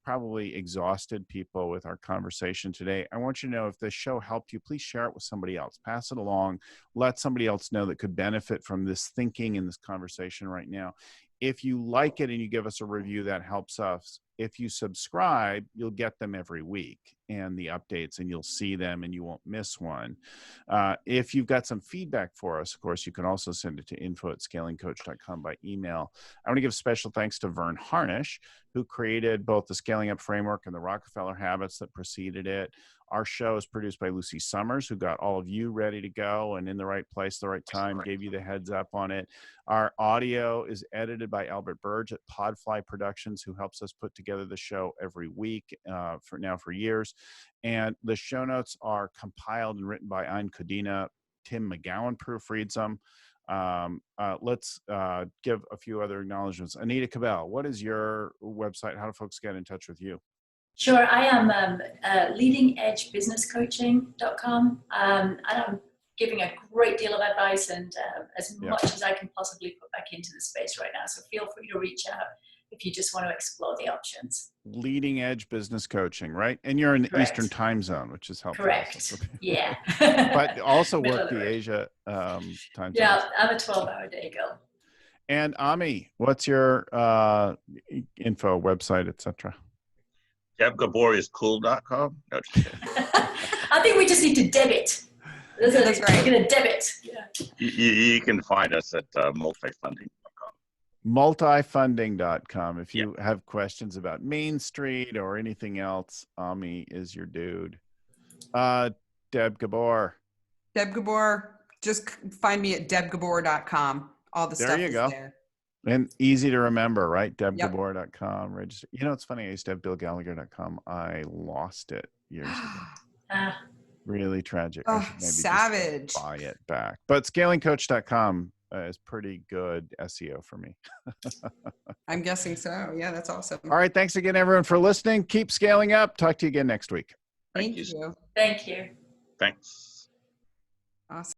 probably exhausted people with our conversation today. I want you to know, if this show helped you, please share it with somebody else. Pass it along. Let somebody else know that could benefit from this thinking and this conversation right now. If you like it and you give us a review, that helps us. If you subscribe, you'll get them every week and the updates, and you'll see them and you won't miss one. If you've got some feedback for us, of course, you can also send it to info@scalingcoach.com by email. I want to give special thanks to Vern Harnish, who created both the Scaling Up framework and the Rockefeller habits that preceded it. Our show is produced by Lucy Summers, who got all of you ready to go and in the right place, the right time, gave you the heads up on it. Our audio is edited by Albert Burge at Podfly Productions, who helps us put together the show every week for years. And the show notes are compiled and written by Ein Kodina. Tim McGowan proofreads them. Let's give a few other acknowledgments. Anita Cabell, what is your website? How do folks get in touch with you? Sure, I am leadingedgebusinesscoaching.com. And I'm giving a great deal of advice and as much as I can possibly put back into the space right now. So feel free to reach out if you just want to explore the options. Leading Edge Business Coaching, right? And you're in the Correct. Eastern time zone, which is helpful. Correct. Yeah. But also work the Asia time zone. Yeah, I'm a 12-hour day girl. And Ami, what's your info, website, etc.? Deb Gabor is cool.com. No, just kidding. I think we just need to debit. That's right. We're going to debit. Yeah. You can find us at multifunding.com. Multifunding.com. If you have questions about Main Street or anything else, Ami is your dude. Deb Gabor. Deb Gabor. Just find me at debgabor.com. All the stuff is there. And easy to remember, right? debgabor.com. Register. You know, it's funny. I used to have billgallagher.com. I lost it years ago. Really tragic. Oh, savage. Just buy it back. But scalingcoach.com is pretty good SEO for me. I'm guessing so. Yeah, that's awesome. All right. Thanks again, everyone, for listening. Keep scaling up. Talk to you again next week. Thank you. Thank you. Thanks. Awesome.